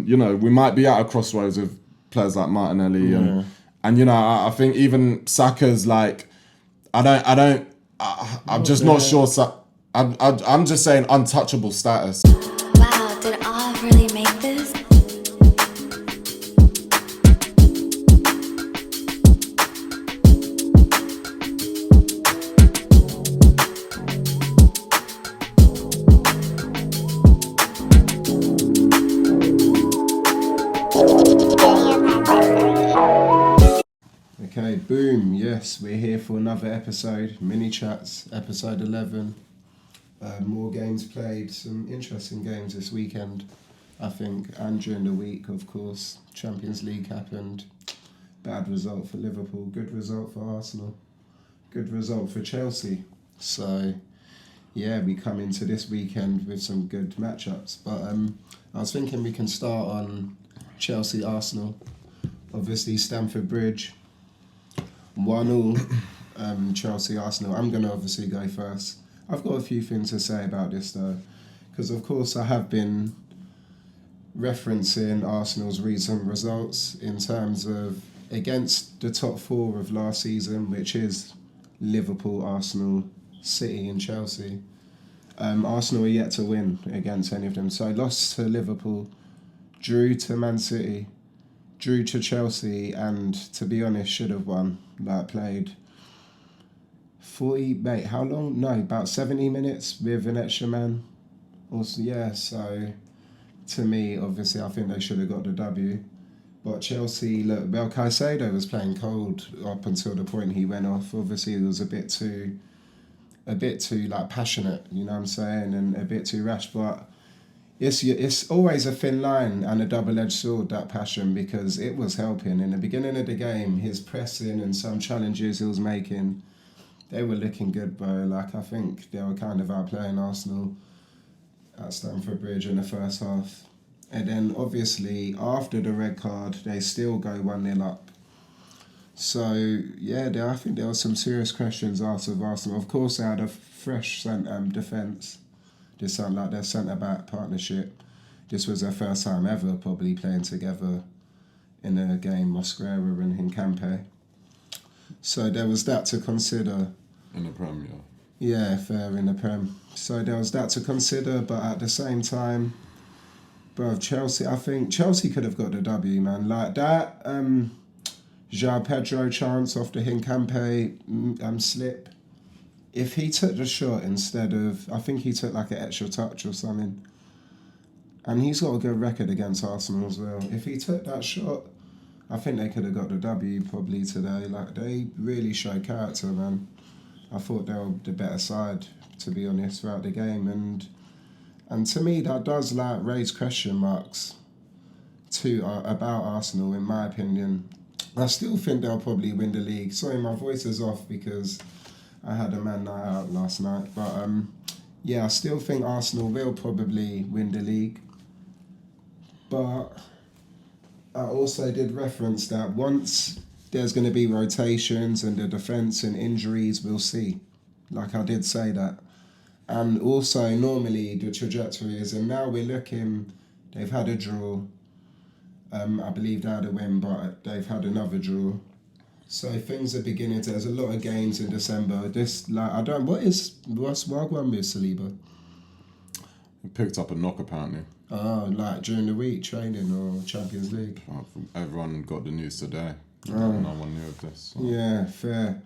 we might be at a crossroads with players like Martinelli and I think even Saka's like, I'm just not sure. I'm just saying untouchable status. Wow, did I really make this? Okay, boom, yes, we're here for another episode, Minichats, episode 11. More games played, some interesting games this weekend, I think, and during the week, of course. Champions League happened, bad result for Liverpool, good result for Arsenal, good result for Chelsea. So, yeah, we come into this weekend with some good matchups. But I was thinking we can start on Chelsea-Arsenal. Obviously, Stamford Bridge. 1-1, Chelsea-Arsenal. I'm going to obviously go first. I've got a few things to say about this though, because of course I have been referencing Arsenal's recent results in terms of against the top four of last season, which is Liverpool, Arsenal, City and Chelsea. Arsenal are yet to win against any of them. So I lost to Liverpool, drew to Man City, drew to Chelsea, and to be honest, should have won. Played 40, mate, how long? No, about 70 minutes with an extra man. Also, yeah, so to me, obviously, I think they should have got the W. But Chelsea, look, well, Caicedo was playing cold up until the point he went off. Obviously, it was a bit too passionate, you know what I'm saying, and a bit too rash, but it's always a thin line and a double-edged sword, that passion, because it was helping. In the beginning of the game, his pressing and some challenges he was making, they were looking good, bro. I think they were kind of outplaying Arsenal at Stamford Bridge in the first half. And then, obviously, after the red card, they still go 1-0 up. So, yeah, I think there were some serious questions asked of Arsenal. Of course, they had a fresh defence. This sounded like their centre-back partnership. This was their first time ever probably playing together in a game, Mosquera and Hincampe. So there was that to consider. In the Prem, yeah. Yeah, fair, in the Prem. So there was that to consider, but at the same time, bro, Chelsea, I think Chelsea could have got the W, man. Like that João Pedro chance off the Hincampe slip. If he took the shot instead of, I think he took like an extra touch or something, and he's got a good record against Arsenal as well. If he took that shot, I think they could have got the W probably today. They really showed character, man. I thought they were the better side, to be honest, throughout the game, and to me that does raise question marks about Arsenal, in my opinion. I still think they'll probably win the league. Sorry, my voice is off because I had a man night out last night, but I still think Arsenal will probably win the league. But I also did reference that once there's going to be rotations and the defence and injuries, we'll see. I did say that. And also, normally the trajectory is, and now we're looking, they've had a draw. I believe they had a win, but they've had another draw. So things are beginning to, there's a lot of games in December. What's Wagwan with Saliba? He picked up a knock apparently. Oh, during the week, training or Champions League? Everyone got the news today. No one knew of this. So. Yeah, fair.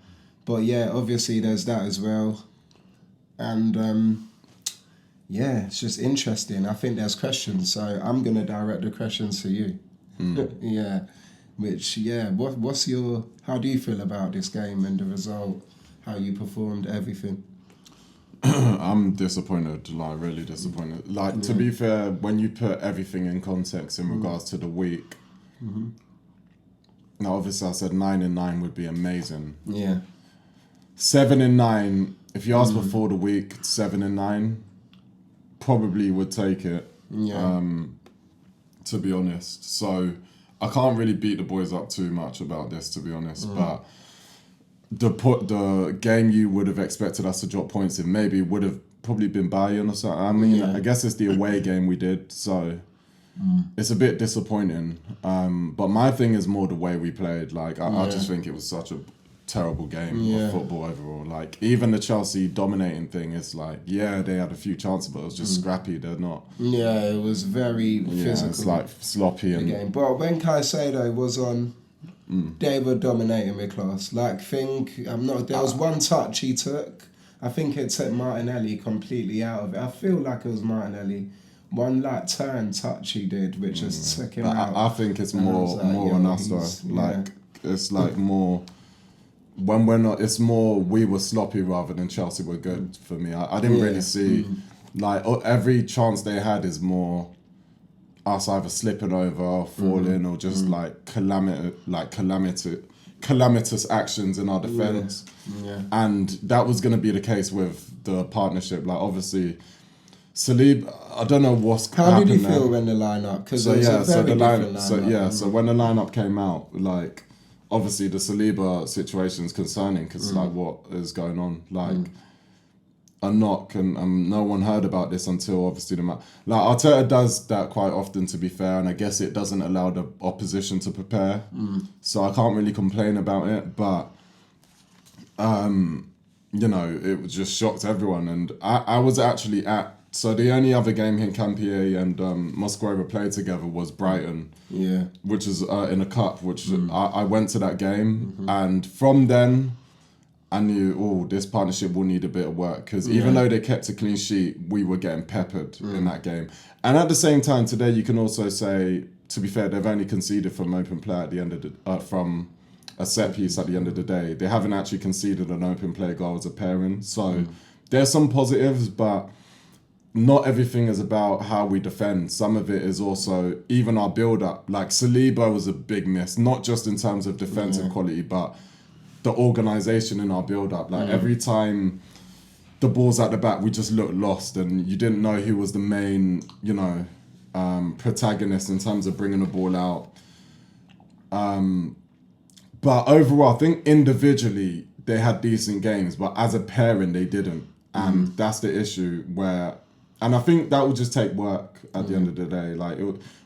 But yeah, obviously there's that as well. And it's just interesting. I think there's questions, so I'm going to direct the questions to you. Yeah. How do you feel about this game and the result, how you performed, everything? I'm disappointed, really disappointed. To be fair, when you put everything in context in regards to the week, now obviously I said 9-9 would be amazing. Yeah. 7-9, if you asked before the week, 7-9, probably would take it. Yeah. To be honest. So I can't really beat the boys up too much about this, to be honest. But the game you would have expected us to drop points in maybe would have probably been Bayern or something. I mean, I guess it's the away game we did, so it's a bit disappointing. But my thing is more the way we played. Like I just think it was such a terrible game of football overall. Like even the Chelsea dominating thing is like, yeah, they had a few chances, but it was just scrappy. They're not. Yeah, it was very physical. It's like sloppy and game. But when Caicedo was on, they were dominating with class. Like there was one touch he took. I think it took Martinelli completely out of it. I feel like it was Martinelli. One like turn touch he did, which just took him out. I think it's more on us though. Like it's like more. When we're not, it's more we were sloppy rather than Chelsea were good for me. I didn't really see, like every chance they had is more us either slipping over or falling or just like calamitous actions in our defence. And that was going to be the case with the partnership. Like obviously, Saliba, I don't know what's happened. How did you feel when the lineup? Because so when the lineup came out, like. Obviously, the Saliba situation is concerning because, like, what is going on? Like, a knock, and no one heard about this until, obviously, the match. Like, Arteta does that quite often, to be fair, and I guess it doesn't allow the opposition to prepare. So I can't really complain about it, but, you know, it just shocked everyone. And I was actually so the only other game Hincapié and Mosquera played together was Brighton. Yeah. Which is in a cup, which I went to that game. And from then, I knew, this partnership will need a bit of work. Because even though they kept a clean sheet, we were getting peppered in that game. And at the same time, today, you can also say, to be fair, they've only conceded from open play at the end of the, from a set piece at the end of the day. They haven't actually conceded an open play goal as a pairing. So there's some positives, but not everything is about how we defend. Some of it is also even our build-up. Like Saliba was a big miss, not just in terms of defensive quality, but the organisation in our build-up. Like every time the ball's at the back, we just looked lost and you didn't know who was the main, you know, protagonist in terms of bringing the ball out. But overall, I think individually they had decent games, but as a pairing, they didn't. And that's the issue where... And I think that will just take work at the end of the day. Like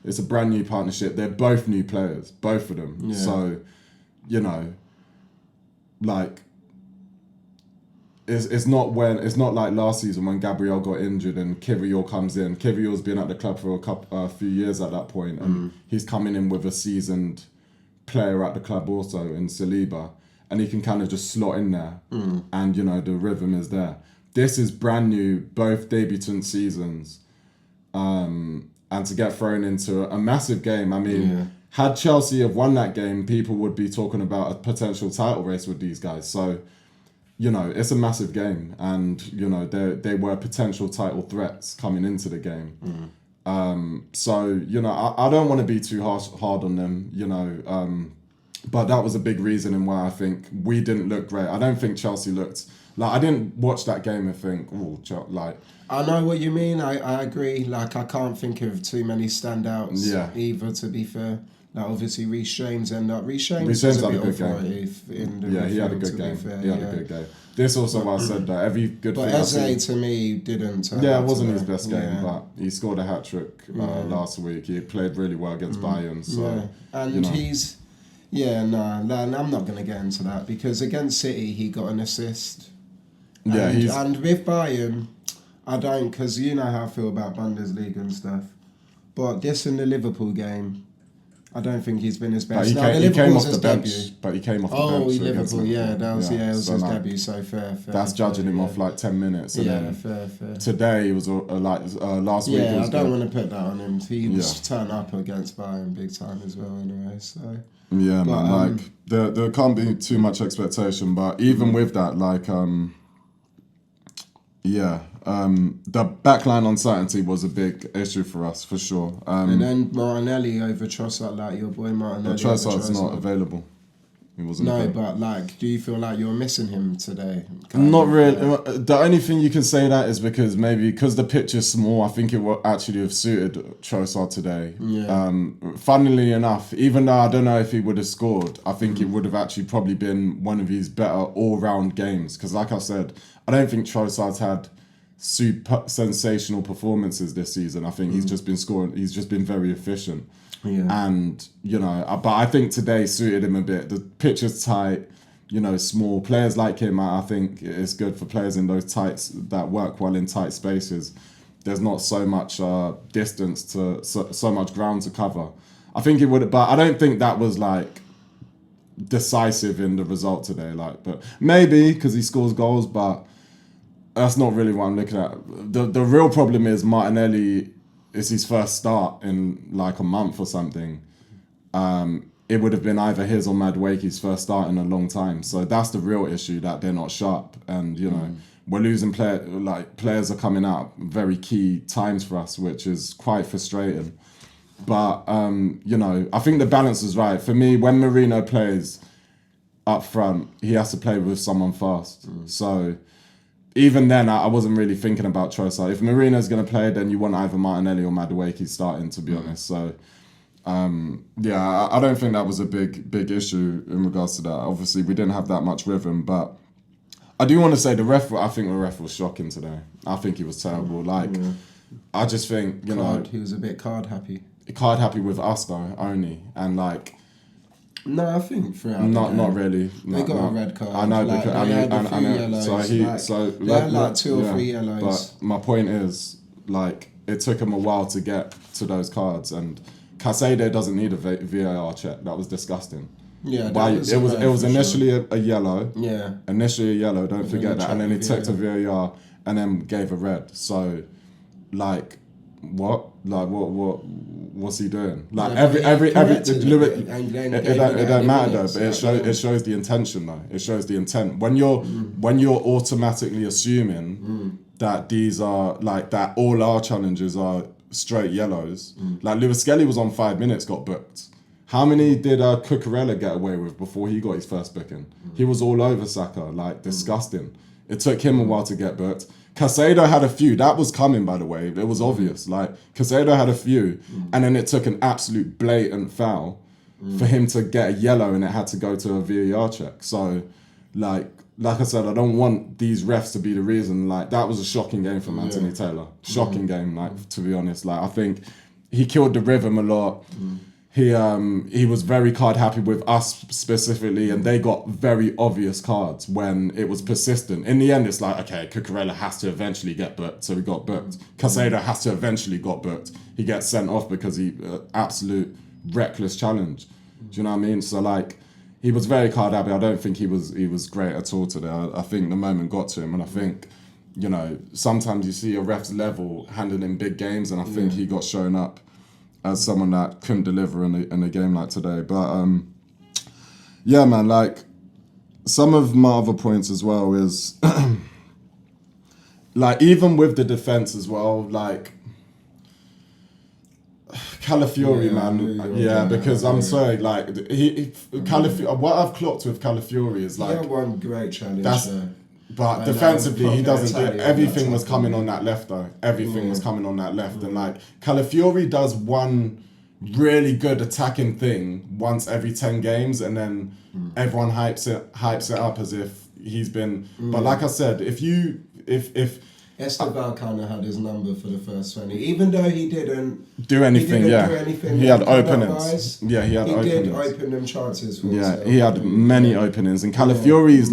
it's a brand new partnership. They're both new players, both of them. Yeah. So, you know, like it's not like last season when Gabriel got injured and Kirill comes in. Kirill's been at the club for a few years at that point, and he's coming in with a seasoned player at the club also in Saliba, and he can kind of just slot in there, and you know the rhythm is there. This is brand new, both debutant seasons, and to get thrown into a massive game. I mean, had Chelsea have won that game, people would be talking about a potential title race with these guys. So, you know, it's a massive game, and you know they were potential title threats coming into the game. So you know, I don't want to be too hard on them, you know, but that was a big reason in why I think we didn't look great. I don't think Chelsea looked. Like, I didn't watch that game and think, like... I know what you mean. I agree. Like, I can't think of too many standouts either, to be fair. Like, obviously, Reece James ended up... Reece James was a bit authoritative in the he had a good game. He had a good game. This also why I said that every good thing Eze, to me, didn't turn it wasn't his best game, but he scored a hat-trick last week. He played really well against Bayern, so... And you know. He's... I'm not going to get into that, because against City, he got an assist... And with Bayern, I don't, because you know how I feel about Bundesliga and stuff. But this in the Liverpool game, I don't think he's been his best. He came off the bench. But he came off the bench. Oh, Liverpool, that was his debut, so fair. That's judging him off like 10 minutes. And fair. Today was last week. Yeah, I don't want to put that on him. He was turned up against Bayern big time as well anyway, so... Yeah, man, like, there can't be too much expectation, but even with that, like... the backline uncertainty was a big issue for us, for sure. And then Martinelli over Trossard, like your boy Martinelli. Trossard's not available. He wasn't available. But like, do you feel like you're missing him today? Not really. The only thing you can say that is because the pitch is small, I think it would actually have suited Trossard today. Yeah. Funnily enough, even though I don't know if he would have scored, I think it would have actually probably been one of his better all-round games. Because like I said, I don't think Trossard's had super sensational performances this season. I think he's just been scoring. He's just been very efficient. Yeah. And, but I think today suited him a bit. The pitch is tight, small. Players like him, I think it's good for players in those that work well in tight spaces. There's not so much distance to, so much ground to cover. I think it would, but I don't think that was like decisive in the result today. But maybe because he scores goals, but that's not really what I'm looking at. The real problem is Martinelli. It's his first start in like a month or something. It would have been either his or Madueke's first start in a long time. So that's the real issue, that they're not sharp. And, we're losing players are coming out very key times for us, which is quite frustrating. But, I think the balance is right. For me, when Merino plays up front, he has to play with someone fast. So even then, I wasn't really thinking about Trossard. If Marino's going to play, then you want either Martinelli or Madueke starting, to be honest. So, I don't think that was a big issue in regards to that. Obviously, we didn't have that much with him, but I do want to say I think the ref was shocking today. I think he was terrible. I just think, he was a bit card happy. Card happy with us, though, only. And, no, I think throughout not really. They got a red card. I know because they had a few yellows. They had 2 or 3 yellows. But my point is, it took him a while to get to those cards, and Caicedo doesn't need a VAR check. That was disgusting. Yeah, it was initially a yellow. Yeah. Initially a yellow. Don't forget that, and then he took to VAR and then gave a red. So, what? What's he doing? It don't matter though, but it shows the intention though. It shows the intent. When you're automatically assuming that these are that all our challenges are straight yellows. Lewis Skelly was on 5 minutes, got booked. How many did Cucurella get away with before he got his first booking? He was all over Saka, disgusting. It took him a while to get booked. Caicedo had a few. That was coming, by the way. It was obvious. Caicedo had a few, and then it took an absolute blatant foul for him to get a yellow, and it had to go to a VAR check. So, like I said, I don't want these refs to be the reason. That was a shocking game from Anthony Taylor. Shocking game, to be honest. I think he killed the rhythm a lot. He was very card happy with us specifically, and they got very obvious cards when it was persistent. In the end, it's okay, Cucurella has to eventually get booked, so he got booked. Caicedo has to eventually got booked. He gets sent off because he absolute reckless challenge. Do you know what I mean? So he was very card happy. I don't think he was great at all today. I think the moment got to him, and I think sometimes you see a ref's level handling big games, and I think he got shown up as someone that couldn't deliver in a game like today. But, man, some of my other points as well is, even with the defence as well, Calafiori, because I'm sorry, Calafiori, what I've clocked with Calafiori is he had one great challenge there. But defensively, he doesn't do it. Everything was coming on that left, though. Everything was coming on that left. And Calafiori does one really good attacking thing once every 10 games, and then everyone hypes it up as if he's been. But like I said, if Esteban kind of had his number for the first 20, even though he didn't do anything. He had openings. He had openings. He did open them chances for himself. He had many openings. And Calafiori is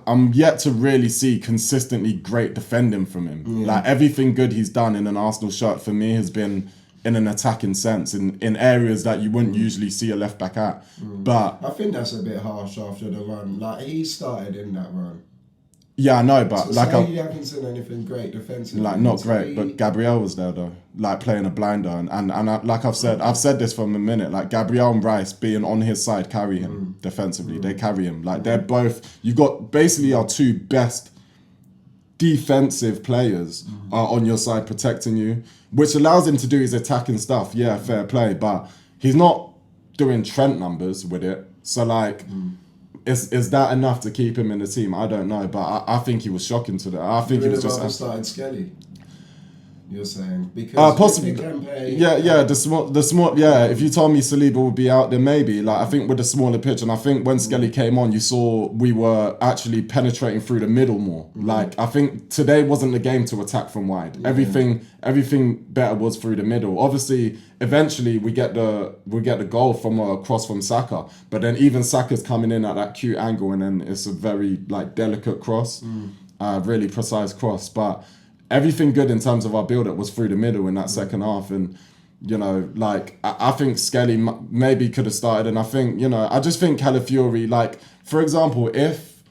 I'm yet to really see consistently great defending from him. Everything good he's done in an Arsenal shirt for me has been in an attacking sense, in areas that you wouldn't usually see a left back at. But I think that's a bit harsh after the run. He started in that run. Yeah, I know, but you haven't seen anything great defensively. Not great, but Gabriel was there though, playing a blinder, and I've said this from a minute, Gabriel and Rice being on his side carry him defensively. They carry him. They're both. You got basically our two best defensive players are on your side protecting you, which allows him to do his attacking stuff. Yeah, fair play, but he's not doing Trent numbers with it. So Is that enough to keep him in the team? I don't know, but I think he was shocking today. I think he was just started Skelly. You're saying because possibly, Kempe, the small, if you told me Saliba would be out, then maybe. Like I think with the smaller pitch, and I think when Skelly came on, you saw we were actually penetrating through the middle more. Like I think today wasn't the game to attack from wide. Everything better was through the middle. Obviously, eventually we get the goal from a cross from Saka, but then even Saka's coming in at that cute angle, and then it's a very like delicate cross, really precise cross, but. Everything good in terms of our build-up was through the middle in that second half. And, you know, like, I think Skelly maybe could have started. And I think, you know, I just think Calafiori, like, for example, if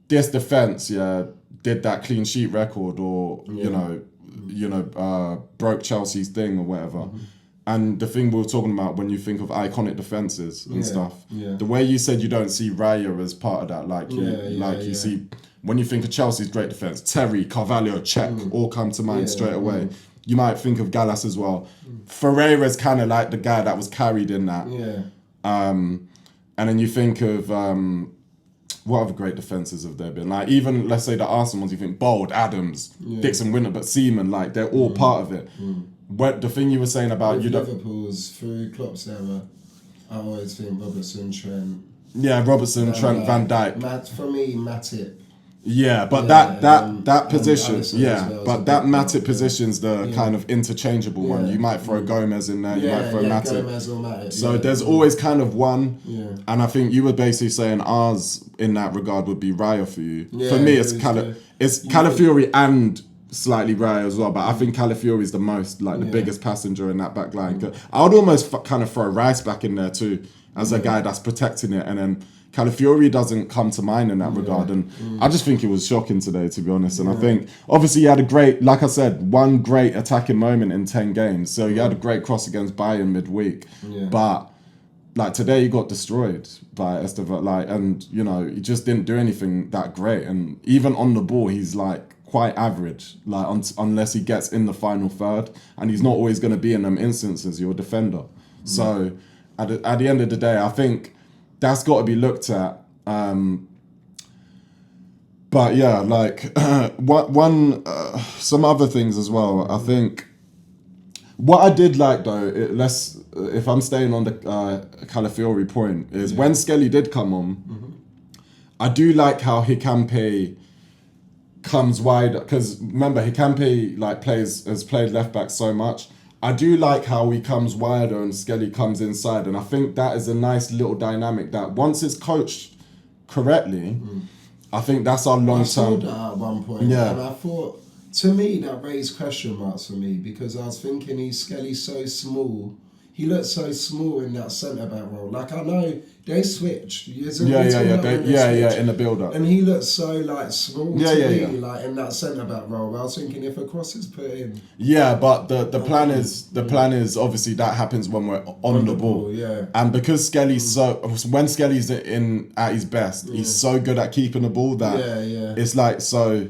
this defence, did that clean sheet record or, broke Chelsea's thing or whatever. And the thing we were talking about when you think of iconic defences and stuff, the way you said you don't see Raya as part of that, like you see... When you think of Chelsea's great defence, Terry, Carvalho, Cech, all come to mind straight away. You might think of Gallas as well. Ferreira's kind of like the guy that was carried in that. And then you think of what other great defences have there been? Like even let's say the Arsenal ones, you think Bold, Adams, Dixon, Winter, but Seaman, like they're all part of it. What the thing you were saying about Liverpool's through Klopp's era, I always think Robertson, Trent. Yeah, Robertson, Trent, Van Dijk. For me, Matip. Yeah, but that position, but that Matip position's the kind of interchangeable one. You might throw Gomez in there, you might throw Matip. Gomez or Matip. So there's always kind of one, and I think you were basically saying ours in that regard would be Raya for you. For me, it's Calafiori and slightly Raya as well, but I think Calafiori is the most, like the biggest passenger in that back line. I would almost kind of throw Rice back in there too, as a guy that's protecting it, and then Calafiori doesn't come to mind in that regard, and I just think it was shocking today, to be honest. And I think obviously you had a great, like I said, one great attacking moment in 10 games. So you had a great cross against Bayern midweek, but like today he got destroyed by Estevao, like, and you know he just didn't do anything that great. And even on the ball, he's like quite average, like unless he gets in the final third, and he's not always going to be in them instances. You're a defender, so at the end of the day, I think. That's got to be looked at. But yeah, like some other things as well. I think what I did like though, if I'm staying on the Calafiori point, is when Skelly did come on, I do like how Hikampe comes wide, because remember Hikampe has played left back so much. I do like how he comes wider and Skelly comes inside, and I think that is a nice little dynamic that once it's coached correctly, I think that's our long term. I saw that at one point, and I thought, to me, that raised question marks for me, because I was thinking Skelly's so small. He looks so small in that centre back role. Like I know they switched. In the build up. And he looks so like small to me, like in that centre back role. I was thinking if a cross is put in. Yeah, but the plan is obviously that happens when we're on the ball. Yeah. And because Skelly's when Skelly's in at his best, he's so good at keeping the ball that it's like so.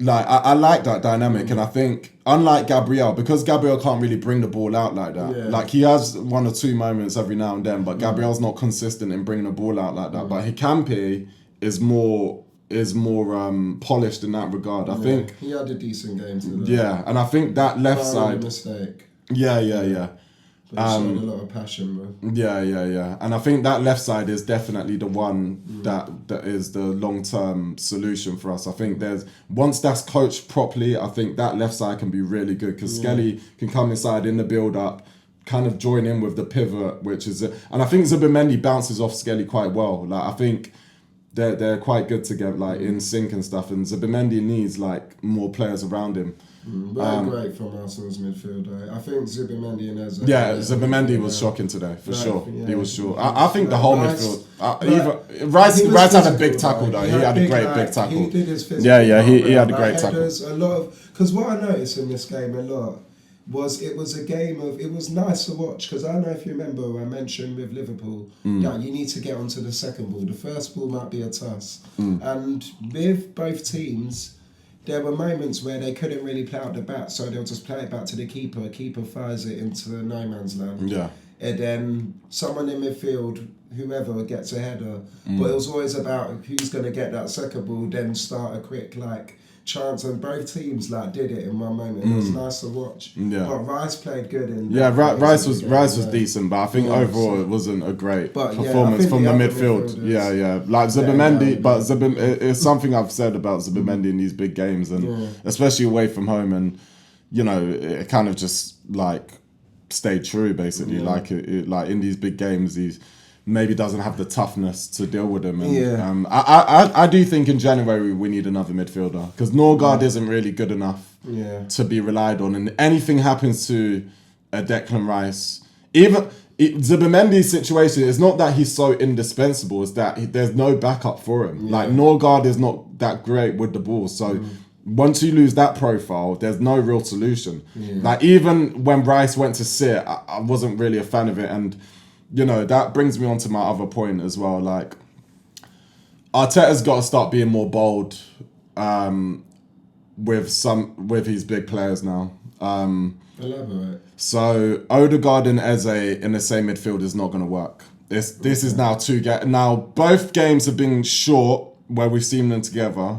Like I like that dynamic, and I think unlike Gabriel, because Gabriel can't really bring the ball out like that. Like he has one or two moments every now and then, but Gabriel's not consistent in bringing the ball out like that. But Hikampe is more polished in that regard. I think he had a decent game today. Yeah, and I think that left side mistake. Yeah. But he showed a lot of passion, bro. Yeah. And I think that left side is definitely the one that is the long-term solution for us. I think once that's coached properly, I think that left side can be really good, because Skelly can come inside in the build-up, kind of join in with the pivot, and I think Zubimendi bounces off Skelly quite well. Like I think they're quite good together, like in sync and stuff, and Zubimendi needs like more players around him. Great from Arsenal's midfield. I think Zubimendi and Eze. Zubimendi was shocking today for sure. He was sure. I think the whole midfield. Rice had a big tackle though. He had a great big tackle. He did his physical. He had a great tackle. A lot of, because what I noticed in this game a lot was it was a game of, it was nice to watch, because I don't know if you remember I mentioned with Liverpool that you need to get onto the second ball. The first ball might be a tuss, and with both teams. There were moments where they couldn't really play out the back, so they'll just play it back to the keeper. Keeper fires it into no man's land. Yeah. And then someone in midfield, whoever, gets a header. But it was always about who's going to get that second ball, then start a quick chance, and both teams like did it in one moment. It was nice to watch. Yeah. But Rice played good in. Rice was decent, but I think overall it wasn't a great performance from the midfield. Yeah. Like Zubimendi, but it's something I've said about Zubimendi in these big games, and especially away from home, and you know, it kind of just like stayed true basically. Like like in these big games, he's maybe doesn't have the toughness to deal with them. And, I do think in January we need another midfielder, because Norgard isn't really good enough to be relied on. And anything happens to a Declan Rice, even Zubimendi's situation, is not that he's so indispensable, it's that there's no backup for him. Like Norgard is not that great with the ball, so once you lose that profile, there's no real solution. Like even when Rice went to sit, I wasn't really a fan of it. And you know, that brings me on to my other point as well. Like, Arteta's got to start being more bold with his big players now. Elaborate. So Odegaard and Eze in the same midfield is not going to work. This is now now both games have been short where we've seen them together.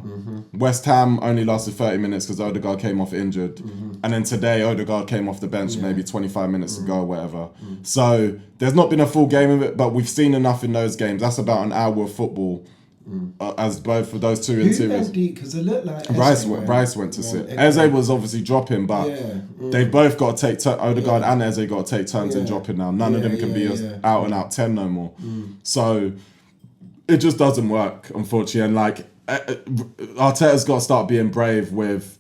West Ham only lasted 30 minutes because Odegaard came off injured. And then today, Odegaard came off the bench maybe 25 minutes ago or whatever. So there's not been a full game of it, but we've seen enough in those games. That's about an hour of football as both of those two interiors. Because it looked like Rice went to sit. Eze was obviously dropping, but they've both got to take Odegaard and Eze got to take turns in dropping now. None of them can be out and out 10 no more. So it just doesn't work, unfortunately. And like Arteta's got to start being brave with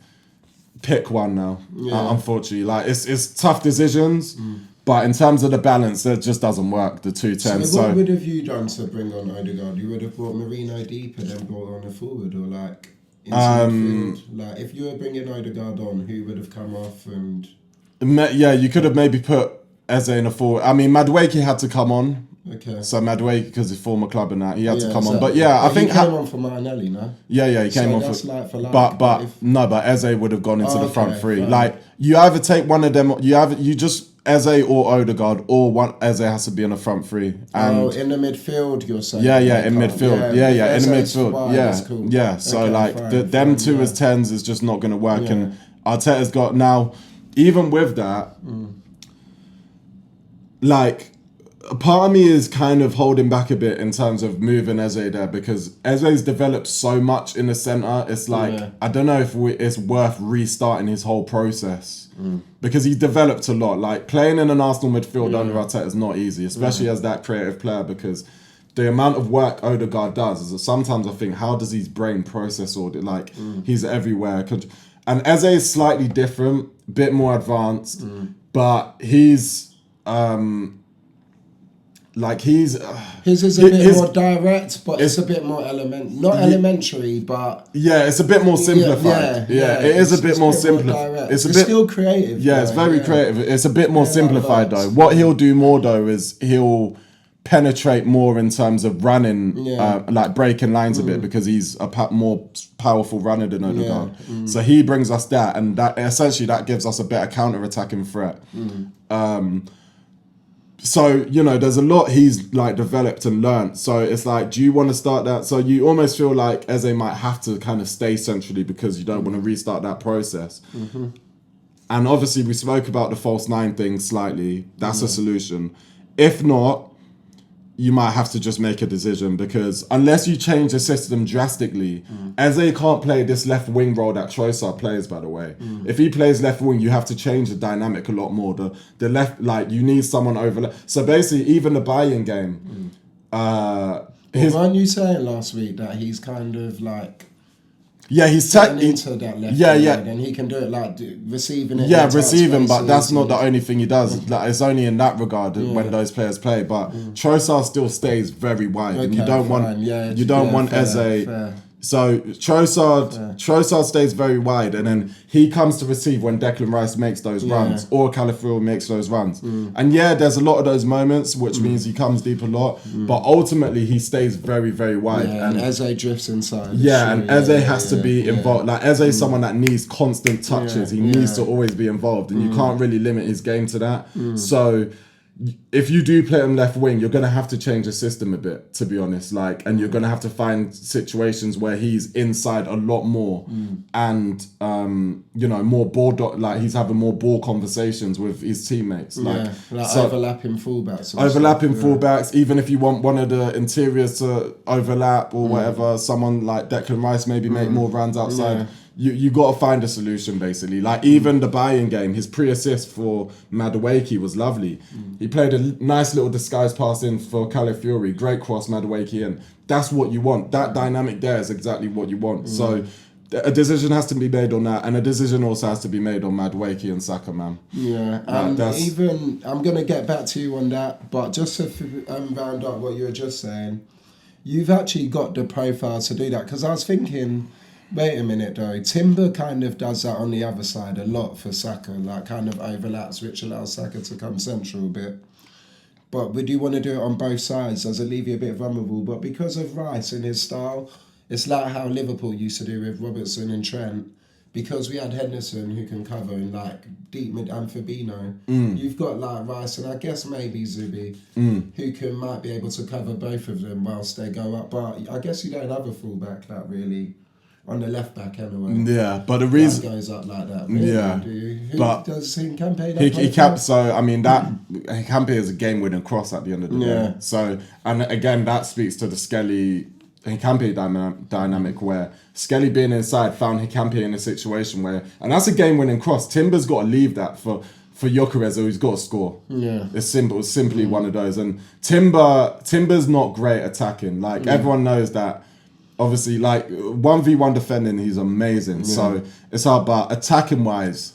pick one now. Unfortunately, like it's tough decisions, but in terms of the balance, it just doesn't work. The 2-10. So what would have you done to bring on Odegaard? You would have brought Marino deeper, then brought on a forward, or like into midfield? Like if you were bringing Odegaard on, who would have come off? And you could have maybe put Eze in a forward. I mean, Madueke had to come on. Okay. So Madueke, because his former club and that, he had to come on. But I think he came on for Martinelli, no? Yeah, he came on for like, but Eze would have gone into the front three. Fine. Like you either take one of them, you just Eze or Odegaard, or one Eze has to be in the front three. And in the midfield, you're saying? In midfield. Yeah, in the midfield. Cool. So okay, them two as 10s is just not going to work. And Arteta's got now, even with that, like. A part of me is kind of holding back a bit in terms of moving Eze there, because Eze's developed so much in the centre. It's like, I don't know if it's worth restarting his whole process, because he's developed a lot. Like playing in an Arsenal midfield under Arteta is not easy, especially as that creative player, because the amount of work Odegaard does is that sometimes I think, how does his brain process all that? Like he's everywhere. And Eze is slightly different, bit more advanced, but he's... his is a bit more direct, but it's a bit more elementary, but it's a bit more simplified. It is a bit more simplified. It's still creative. It's very creative. It's a bit more simplified though. What he'll do more though is he'll penetrate more in terms of running, like breaking lines a bit, because he's a more powerful runner than Odegaard. So he brings us that, and that essentially that gives us a better counter-attacking threat. So, you know, there's a lot he's like developed and learnt. So it's like, do you want to start that? So you almost feel like Eze might have to kind of stay centrally, because you don't want to restart that process. And obviously we spoke about the false nine thing slightly. That's a solution. If not, you might have to just make a decision, because unless you change the system drastically, Eze can't play this left wing role that Trossard plays, by the way. If he plays left wing, you have to change the dynamic a lot more. The left, like, you need someone over. So basically, even the buy-in game. Weren't you saying last week that he's kind of like... he's into that left and he can do it like receiving it. Receiving, but that's not the only thing he does. Like, it's only in that regard when those players play. But Trossard still stays very wide, and you don't want Eze. Fair. So Trossard stays very wide, and then he comes to receive when Declan Rice makes those runs, or Calafiori makes those runs. And there's a lot of those moments, which means he comes deep a lot, but ultimately he stays very, very wide. And Eze drifts inside. And Eze has to be involved. Like Eze is someone that needs constant touches. He needs to always be involved, and you can't really limit his game to that. So if you do play him left wing, you're going to have to change the system a bit, to be honest. Like, and you're going to have to find situations where he's inside a lot more and, you know, more ball, like he's having more ball conversations with his teammates. Like overlapping fullbacks. Overlapping fullbacks, even if you want one of the interiors to overlap or whatever, someone like Declan Rice maybe make more runs outside. Yeah. You got to find a solution, basically. Like, even the Bayern game, his pre-assist for Madueke was lovely. He played a nice little disguise pass in for Calafiori. Great cross, Madueke in. That's what you want. That dynamic there is exactly what you want. So a decision has to be made on that, and a decision also has to be made on Madueke and Saka, man. Yeah, and even, I'm going to get back to you on that, but just to round up what you were just saying, you've actually got the profile to do that, because I was thinking... Wait a minute though, Timber kind of does that on the other side a lot for Saka, like kind of overlaps, which allows Saka to come central a bit. But would you want to do it on both sides? Does it leave you a bit vulnerable? But because of Rice and his style, it's like how Liverpool used to do with Robertson and Trent. Because we had Henderson who can cover in like deep mid and Fabinho, you've got like Rice and I guess maybe Zubi who might be able to cover both of them whilst they go up. But I guess you don't have a fullback that really... on the left back anyway. Yeah, but the reason that goes up like that. Really, do you? Who does Hincapie? He kept, so I mean that Hincapie is a game-winning cross at the end of the day. So, and again that speaks to the Skelly Hincapie dynamic where Skelly being inside found Hincapie in a situation where, and that's a game-winning cross. Timber's got to leave that for Gyökeres, who's got to score. Yeah, it's simple. It's simply one of those. And Timber's not great attacking. Like everyone knows that. Obviously, like 1v1 defending, he's amazing. So it's hard, but attacking wise,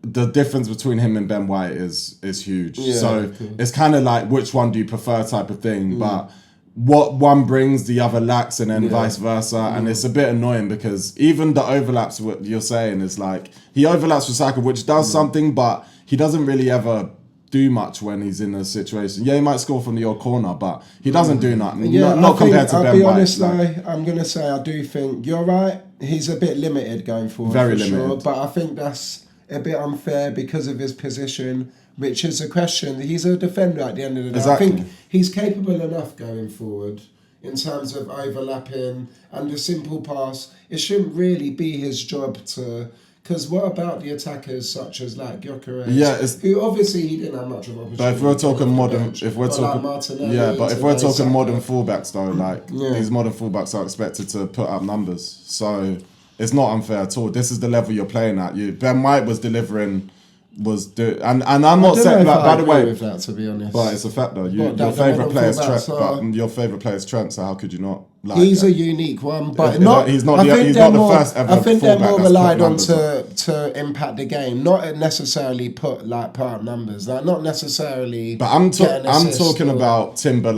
the difference between him and Ben White is huge. So it's kind of like which one do you prefer type of thing. But what one brings, the other lacks, and then vice versa. And it's a bit annoying because even the overlaps, what you're saying is like he overlaps with Saka, which does something, but he doesn't really ever do much when he's in a situation. Yeah, he might score from the odd corner, but he doesn't do nothing. Yeah, not compared to Ben White. I'll be honest though, I'm going to say I do think you're right. He's a bit limited going forward, very limited. Sure, but I think that's a bit unfair because of his position, which is a question. He's a defender at the end of the day. Exactly. I think he's capable enough going forward in terms of overlapping and the simple pass. It shouldn't really be his job to... Because what about the attackers such as like Gyökeres, who obviously he didn't have much of an opportunity. But if we're talking modern, but if we're talking modern fullbacks though, like these modern fullbacks are expected to put up numbers, so it's not unfair at all. This is the level you're playing at. Ben White was delivering. And I'm not saying like, by the way with that, to be honest, but it's a fact though. Your favourite player is Trent, but your favourite player is Trent. So how could you not? Like, he's a unique one, but he's not the first ever. I think they're more relied on to impact the game, not necessarily put up numbers, like not necessarily. But I'm talking about Timber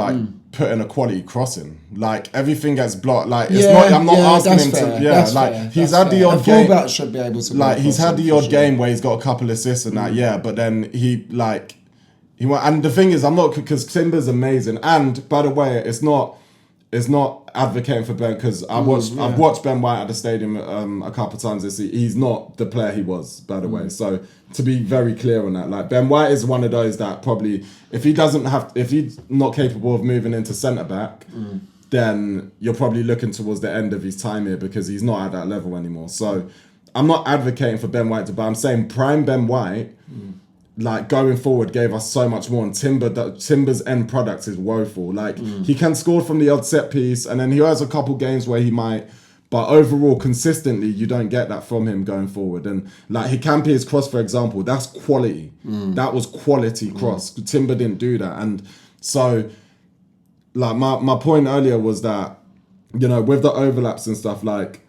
putting a quality crossing. Like everything gets blocked. Like it's not. I'm not asking him to. Yeah, like fair, he's had the odd game. Fullback should be able to. Like he's had the odd game where he's got a couple assists and that. Yeah, but then he went. And the thing is, I'm not, because Timber's amazing. And by the way, it's not advocating for Ben, because I've watched Ben White at the stadium a couple of times this season. He's not the player he was, by the way. So to be very clear on that, like Ben White is one of those that probably if he's not capable of moving into centre back, then you're probably looking towards the end of his time here, because he's not at that level anymore. So I'm not advocating for Ben White but I'm saying prime Ben White. Like going forward gave us so much more, and Timber's end product is woeful. Like he can score from the odd set piece, and then he has a couple games where he might, but overall consistently you don't get that from him going forward. And like Hincapie's cross, for example, that's quality. That was quality cross. Timber didn't do that, and so like my point earlier was that, you know, with the overlaps and stuff, like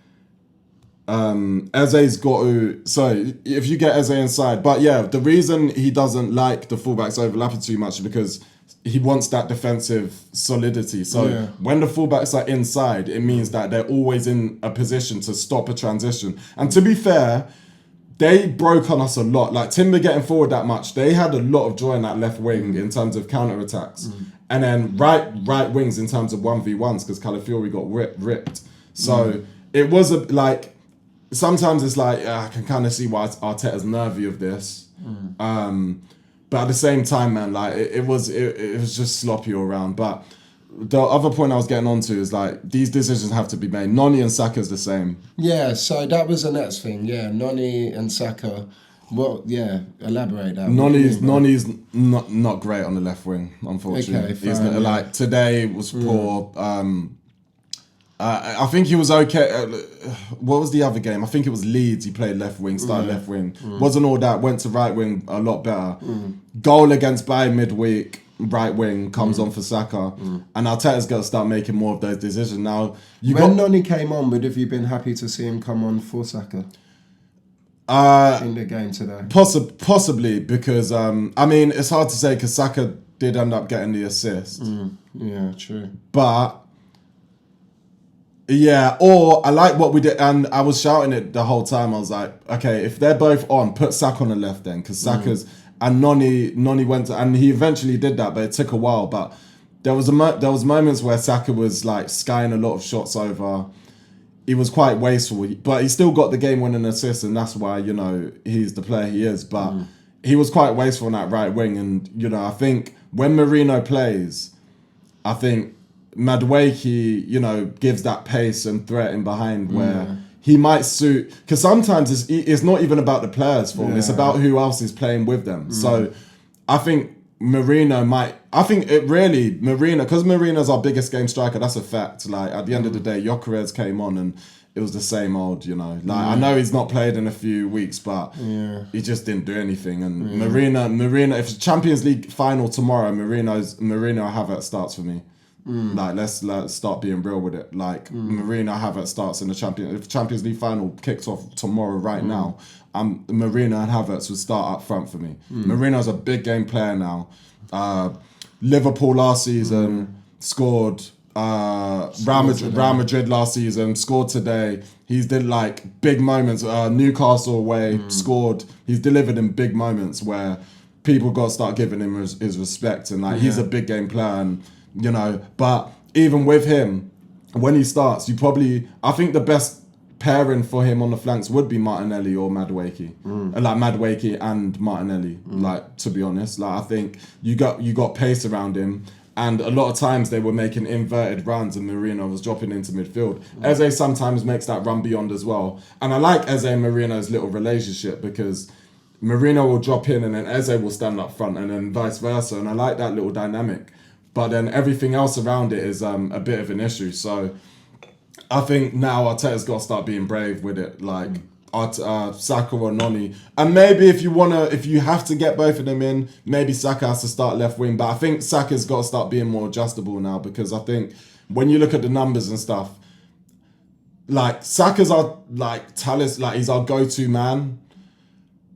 Eze's got to, so if you get Eze inside, but yeah, the reason he doesn't like the fullbacks overlapping too much is because he wants that defensive solidity. So when the fullbacks are inside, it means that they're always in a position to stop a transition. And to be fair, they broke on us a lot. Like Timber getting forward that much, they had a lot of joy in that left wing in terms of counter attacks, and then right wings in terms of 1v1s, because Calafiori got ripped. So it was like. Sometimes it's like I can kind of see why Arteta's nervy of this, But at the same time, man, like it was just sloppy all around. But the other point I was getting onto is like these decisions have to be made. Noni and Saka's the same. Yeah, so that was the next thing. Yeah, Noni and Saka. Well, yeah, elaborate that. Noni's not great on the left wing, unfortunately. Okay, fine, yeah. Like today was poor. I think he was okay. What was the other game? I think it was Leeds. He played left wing, started left wing. Wasn't all that. Went to right wing a lot better. Goal against Bayern midweek. Right wing comes on for Saka, and Arteta's got to start making more of those decisions now. When Noni came on, would have you been happy to see him come on for Saka in the game today? Possibly because I mean it's hard to say because Saka did end up getting the assist. Yeah, true. But yeah, or I like what we did, and I was shouting it the whole time. I was like, okay, if they're both on, put Saka on the left then, because Saka's. And Noni went to, and he eventually did that, but it took a while. But there was moments where Saka was like skying a lot of shots over. He was quite wasteful, but he still got the game-winning assist, and that's why he's the player he is. But he was quite wasteful on that right wing, and I think when Merino plays, I think Madueke, gives that pace and threat in behind where. He might suit, because sometimes it's not even about the players for him, it's about who else is playing with them. So I think Merino, because Merino's our biggest game striker, that's a fact. Like at the end of the day, Gyökeres came on and it was the same old, Like I know he's not played in a few weeks, but he just didn't do anything. And Merino, if it's Champions League final tomorrow, Merino Havertz starts for me. Like let's start being real with it. Like Marino Havertz starts in the Champions League final kicks off tomorrow right now. Marino and Havertz would start up front for me. Marino's a big game player now. Liverpool last season scored. Real Madrid last season scored today. He's did like big moments. Newcastle away scored. He's delivered in big moments where people got to start giving him his respect, and like he's a big game player. And but even with him, when he starts, I think the best pairing for him on the flanks would be Martinelli or Madueke. Like Madueke and Martinelli, like to be honest. Like I think you got pace around him, and a lot of times they were making inverted runs and Marino was dropping into midfield. Eze sometimes makes that run beyond as well. And I like Eze and Marino's little relationship because Marino will drop in and then Eze will stand up front and then vice versa. And I like that little dynamic. But then everything else around it is a bit of an issue. So I think now Arteta's got to start being brave with it, like Saka or Noni. And maybe if you have to get both of them in, maybe Saka has to start left wing. But I think Saka's got to start being more adjustable now, because I think when you look at the numbers and stuff, like Saka's our he's our go-to man.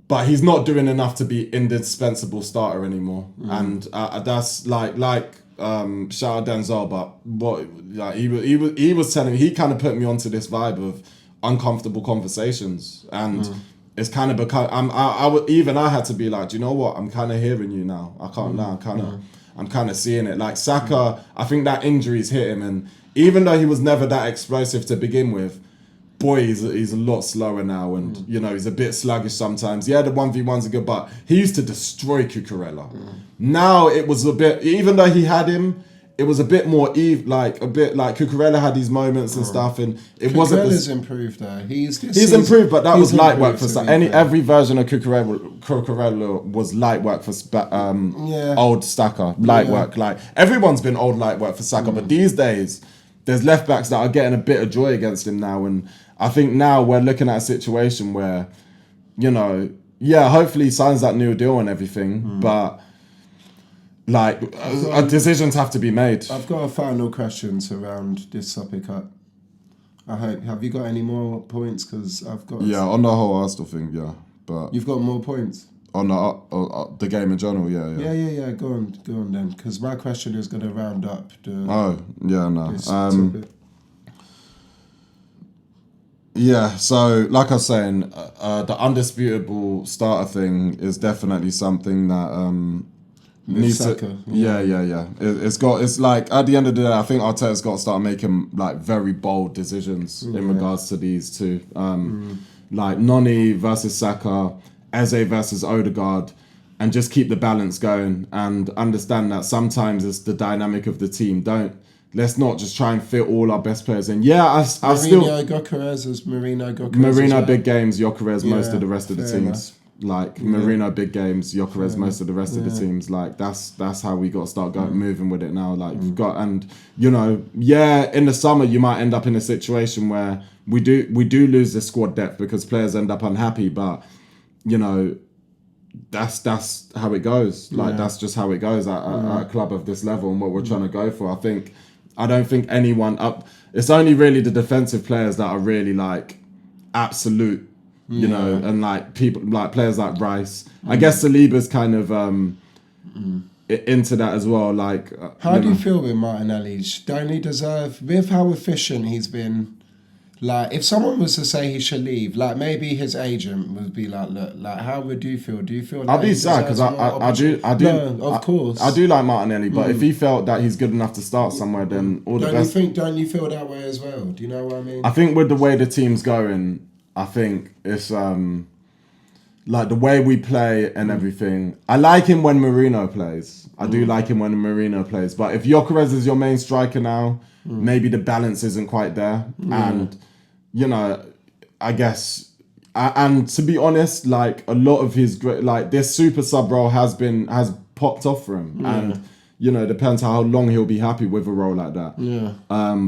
But he's not doing enough to be indispensable starter anymore, and that's like shout out Denzel. But what he was telling me, he kind of put me onto this vibe of uncomfortable conversations, and it's kind of become. I had to be like, do you know what? I'm kind of hearing you now. I can't now. I'm kind of seeing it. Like Saka, I think that injury's hit him, and even though he was never that explosive to begin with. Boy, he's a lot slower now, and he's a bit sluggish sometimes. Yeah, the 1v1s are good, but he used to destroy Cucurella. Now it was a bit, even though he had him, it was a bit more like Cucurella had these moments and stuff, and it wasn't. Cucurella's improved though. He's improved, but that was light work for every version of Cucurella was light work for old Saka. Light work, like everyone's been old light work for Saka, but these days there's left backs that are getting a bit of joy against him now, and I think now we're looking at a situation where, hopefully he signs that new deal and everything, but decisions have to be made. I've got a final question to round this topic up. I hope. Have you got any more points? Because I've got. Yeah, on the whole Arsenal thing, but you've got more points on the game in general, yeah. Go on then, because my question is going to round up the. Oh yeah, no. Yeah, so like I was saying, the undisputable starter thing is definitely something that needs Saka, to. Yeah. It's like at the end of the day, I think Arteta's got to start making like very bold decisions in regards to these two, like Noni versus Saka, Eze versus Odegaard, and just keep the balance going and understand that sometimes it's the dynamic of the team. Let's not just try and fit all our best players in. Yeah, I still... Marino Gyökeres big games, Gyökeres most of the rest of the fair teams. Like Marino big games, Gyökeres most of the rest of the teams. Like that's how we got to start moving with it now. Like we've got, and in the summer you might end up in a situation where we do lose the squad depth because players end up unhappy. But that's how it goes. Like that's just how it goes at a club of this level and what we're trying to go for. I don't think anyone up. It's only really the defensive players that are really like absolute, and like people like players like Rice. I guess Saliba's kind of into that as well. Like, how do you feel with Martinelli? Don't he deserve, with how efficient he's been? Like, if someone was to say he should leave, like maybe his agent would be like, look, like how would you feel? Do you feel? Like I'd be sad because I do. No, of course. I do like Martinelli, but if he felt that he's good enough to start somewhere, then all the best. Don't you feel that way as well? Do you know what I mean? I think with the way the team's going, I think it's like the way we play and everything. I like him when Marino plays. I do like him when Marino plays. But if Gyökeres is your main striker now, maybe the balance isn't quite there. And I guess, and to be honest, like a lot of his great, like this super sub role has popped off for him, and depends how long he'll be happy with a role like that.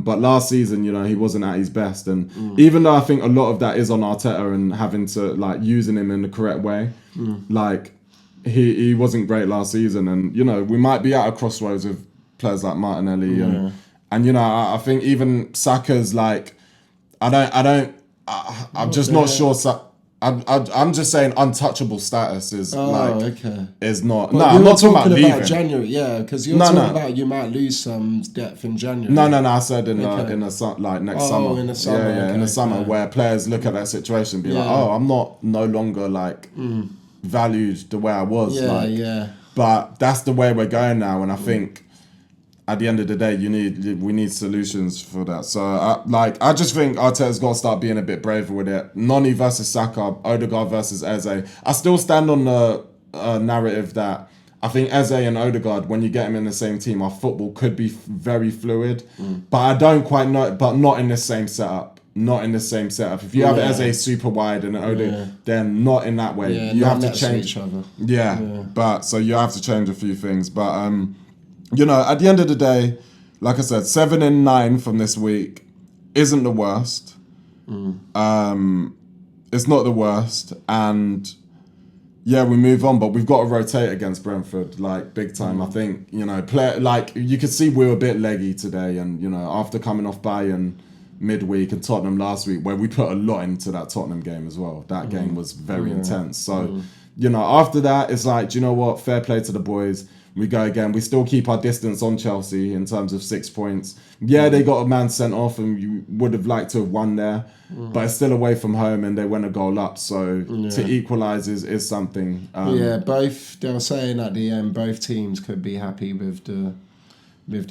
But last season, he wasn't at his best, and even though I think a lot of that is on Arteta and having to like using him in the correct way, like he wasn't great last season, and we might be at a crossroads with players like Martinelli, and I think even Saka's like. I'm just not sure. I'm just saying untouchable status is is not. But I'm not talking about leaving. January, because you're talking about you might lose some depth in January. No. I said in the next summer. In the summer. In the summer where players look at that situation and be like, I'm no longer like valued the way I was. But that's the way we're going now, and I think. At the end of the day, we need solutions for that. So, I just think Arteta's got to start being a bit braver with it. Noni versus Saka, Odegaard versus Eze. I still stand on the narrative that I think Eze and Odegaard, when you get them in the same team, our football could be very fluid. But I don't quite know, but not in the same setup. Not in the same setup. If you have Eze super wide and Odegaard, then not in that way. You have to change. Each other. But so you have to change a few things. But at the end of the day, like I said, 7 and 9 from this week isn't the worst. It's not the worst. And we move on, but we've got to rotate against Brentford, like big time. I think, you could see we were a bit leggy today. And, after coming off Bayern midweek and Tottenham last week, where we put a lot into that Tottenham game as well. That game was very intense. So, after that, it's like, do you know what? Fair play to the boys. We go again. We still keep our distance on Chelsea in terms of 6 points. They got a man sent off and you would have liked to have won there. But it's still away from home and they went a goal up. So to equalise is something. Both, they were saying at the end, both teams could be happy with the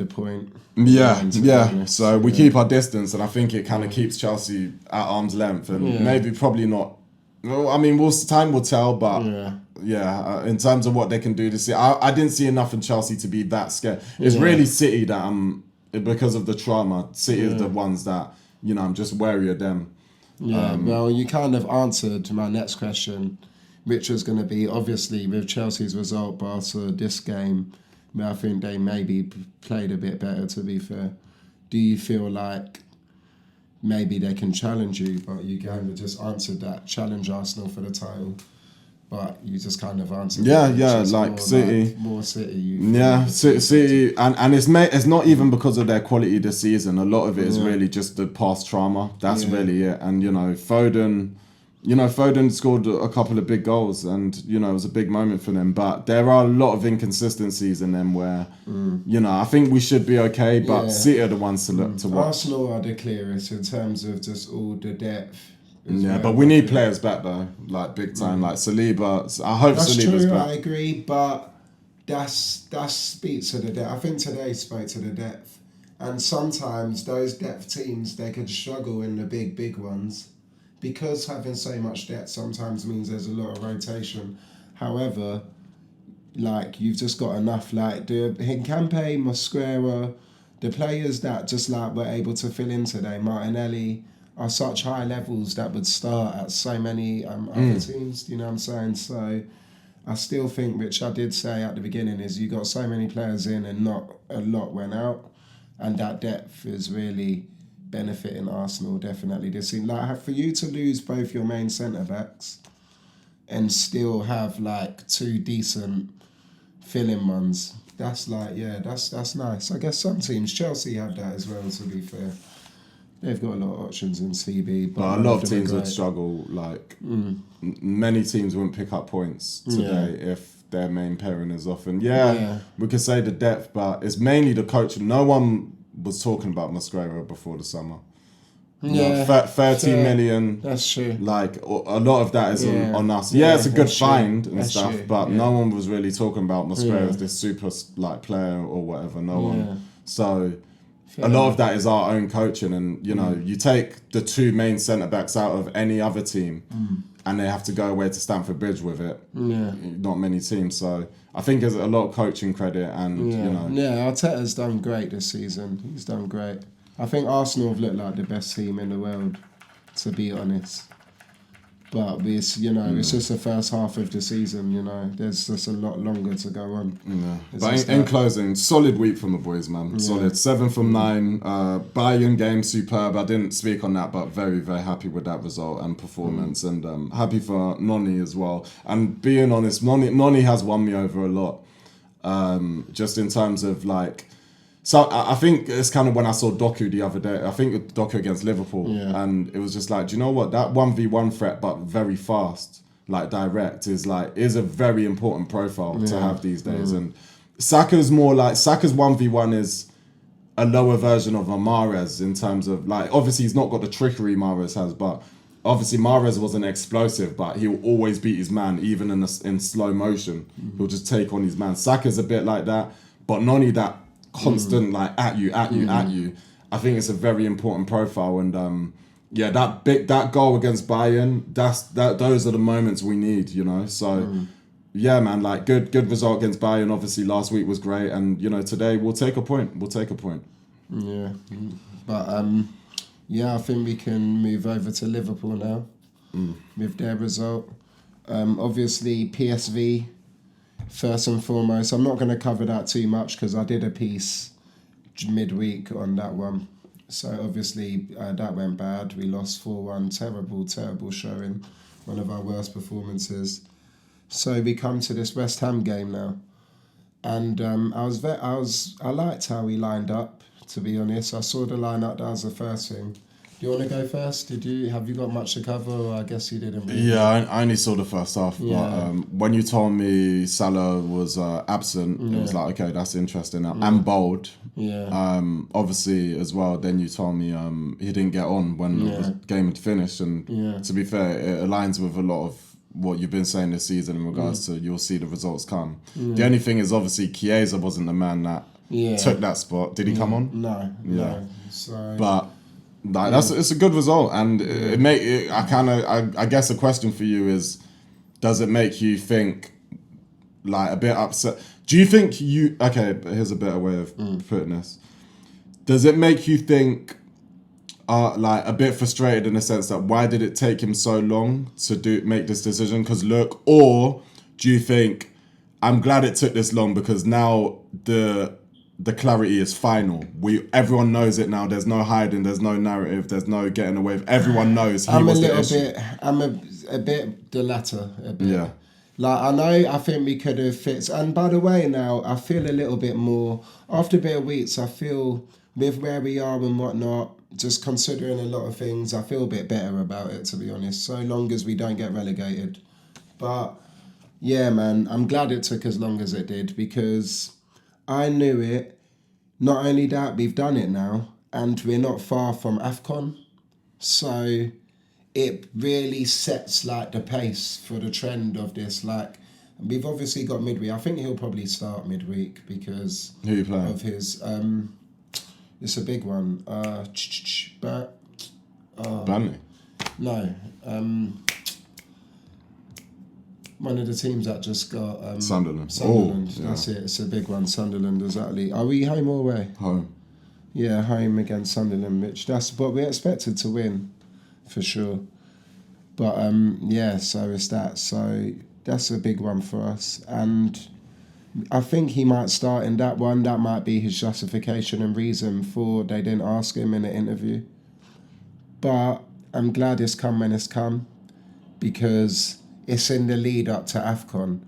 point. So we keep our distance and I think it kind of keeps Chelsea at arm's length and maybe probably not. Well, I mean, time will tell, but in terms of what they can do this year, I didn't see enough in Chelsea to be that scared. It's really City that because of the trauma, City is the ones that, I'm just wary of them. Well, you kind of answered my next question, which was going to be, obviously, with Chelsea's result, Barca, this game, I think they maybe played a bit better, to be fair. Do you feel like maybe they can challenge you, but you kind of just answered that, challenge Arsenal for the title, but you just kind of answered like City. More City. City, and it's not even because of their quality this season. A lot of it is really just the past trauma. That's really it. And, Foden scored a couple of big goals and, it was a big moment for them. But there are a lot of inconsistencies in them where, I think we should be okay, but City are the ones to look to watch. Arsenal are the clearest in terms of just all the depth. But we need players back though, like big time, like Saliba. I hope Saliba's back. I agree, but that speaks to the depth. I think today spoke to the depth. And sometimes those depth teams, they could struggle in the big ones. Because having so much depth sometimes means there's a lot of rotation. However, Like, you've just got enough. Like, the Hincampe, Mosquera, the players that just like were able to fill in today, Martinelli, are such high levels that would start at so many other teams. You know what I'm saying? So I still think, which I did say at the beginning, is you got so many players in and not a lot went out, and that depth is really benefiting Arsenal definitely this season. Like, for you to lose both your main centre backs and still have like two decent filling ones, that's like, yeah, that's nice. I guess some teams, Chelsea had that as well, to be fair. They've got a lot of options in CB, but a lot of teams would struggle. Like, many teams wouldn't pick up points today if their main pairing is off. And we could say the depth, but it's mainly the coach. No one was talking about Mosquera before the summer. Yeah, 30 million. That's true. Like, a lot of that is on us. Yeah, it's a good find and stuff, but no one was really talking about Mosquera as this super like player or whatever. No one. So a lot of that is our own coaching, and you know, you take the two main centre backs out of any other team, and they have to go away to Stamford Bridge with it. Yeah, not many teams. So I think there's a lot of coaching credit, and you know, Arteta's done great this season. He's done great. I think Arsenal have looked like the best team in the world, to be honest. But it's, you know, it's just the first half of the season, you know. There's just a lot longer to go on. Yeah. But in closing, solid week from the boys, man. Yeah. Solid. 7 from 9. Bayern game, superb. I didn't speak on that, but very, very happy with that result and performance. And happy for Loanee as well. And being honest, Loanee has won me over a lot. Just in terms of like... So I think it's kind of when I saw Doku the other day. I think Doku against Liverpool, and it was just like, do you know what? That 1v1 threat, but very fast, like direct, is a very important profile to have these days. And Saka's 1v1 is a lower version of a Mahrez in terms of like, obviously he's not got the trickery Mahrez has, but obviously Mahrez wasn't explosive, but he'll always beat his man even in slow motion. He'll just take on his man. Saka's a bit like that, but Loanee that constant like at you. I think it's a very important profile, and that goal against Bayern, those are the moments we need, you know. So yeah, man, like good result against Bayern. Obviously last week was great, and you know, today we'll take a point. Yeah, but I think we can move over to Liverpool now with their result. Obviously PSV. First and foremost, I'm not going to cover that too much because I did a piece midweek on that one. So obviously that went bad. We lost 4-1. Terrible showing. One of our worst performances. So we come to this West Ham game now, and I liked how we lined up. To be honest, I saw the lineup. That was the first thing. Do you want to go first? Have you got much to cover? Or I guess you didn't. Really. Yeah, I only saw the first half. Yeah. But when you told me Salah was absent, it was like, okay, that's interesting. And bold. Yeah. Obviously, as well, then you told me he didn't get on when the game had finished. And to be fair, it aligns with a lot of what you've been saying this season in regards to you'll see the results come. The only thing is, obviously, Chiesa wasn't the man that took that spot. Did he come on? No. So, but... Like, it's a good result, and I guess a question for you is, does it make you think like a bit upset? Do you think here's a better way of putting this. Does it make you think like a bit frustrated in the sense that why did it take him so long to make this decision? Because look, or do you think I'm glad it took this long because now the clarity is final. Everyone knows it now. There's no hiding. There's no narrative. There's no getting away. Everyone knows he was the issue. I'm a bit the latter. A bit. Yeah. Like, I think we could have fixed. And by the way, now I feel a little bit more after a bit of weeks. I feel with where we are and whatnot, just considering a lot of things, I feel a bit better about it, to be honest. So long as we don't get relegated. But yeah, man, I'm glad it took as long as it did because I knew it. Not only that, we've done it now, and we're not far from AFCON. So it really sets like the pace for the trend of this. Like, we've obviously got midweek. I think he'll probably start midweek because who you playing? Of his. It's a big one. Burnley. No. One of the teams that just got Sunderland. Sunderland. Oh, yeah. That's it. It's a big one. Sunderland, exactly. Are we home or away? Home. Yeah, home against Sunderland, which that's what we expected to win, for sure. But yeah, so it's that. So that's a big one for us, and I think he might start in that one. That might be his justification and reason for they didn't ask him in the interview. But I'm glad it's come when it's come, because it's in the lead up to AFCON,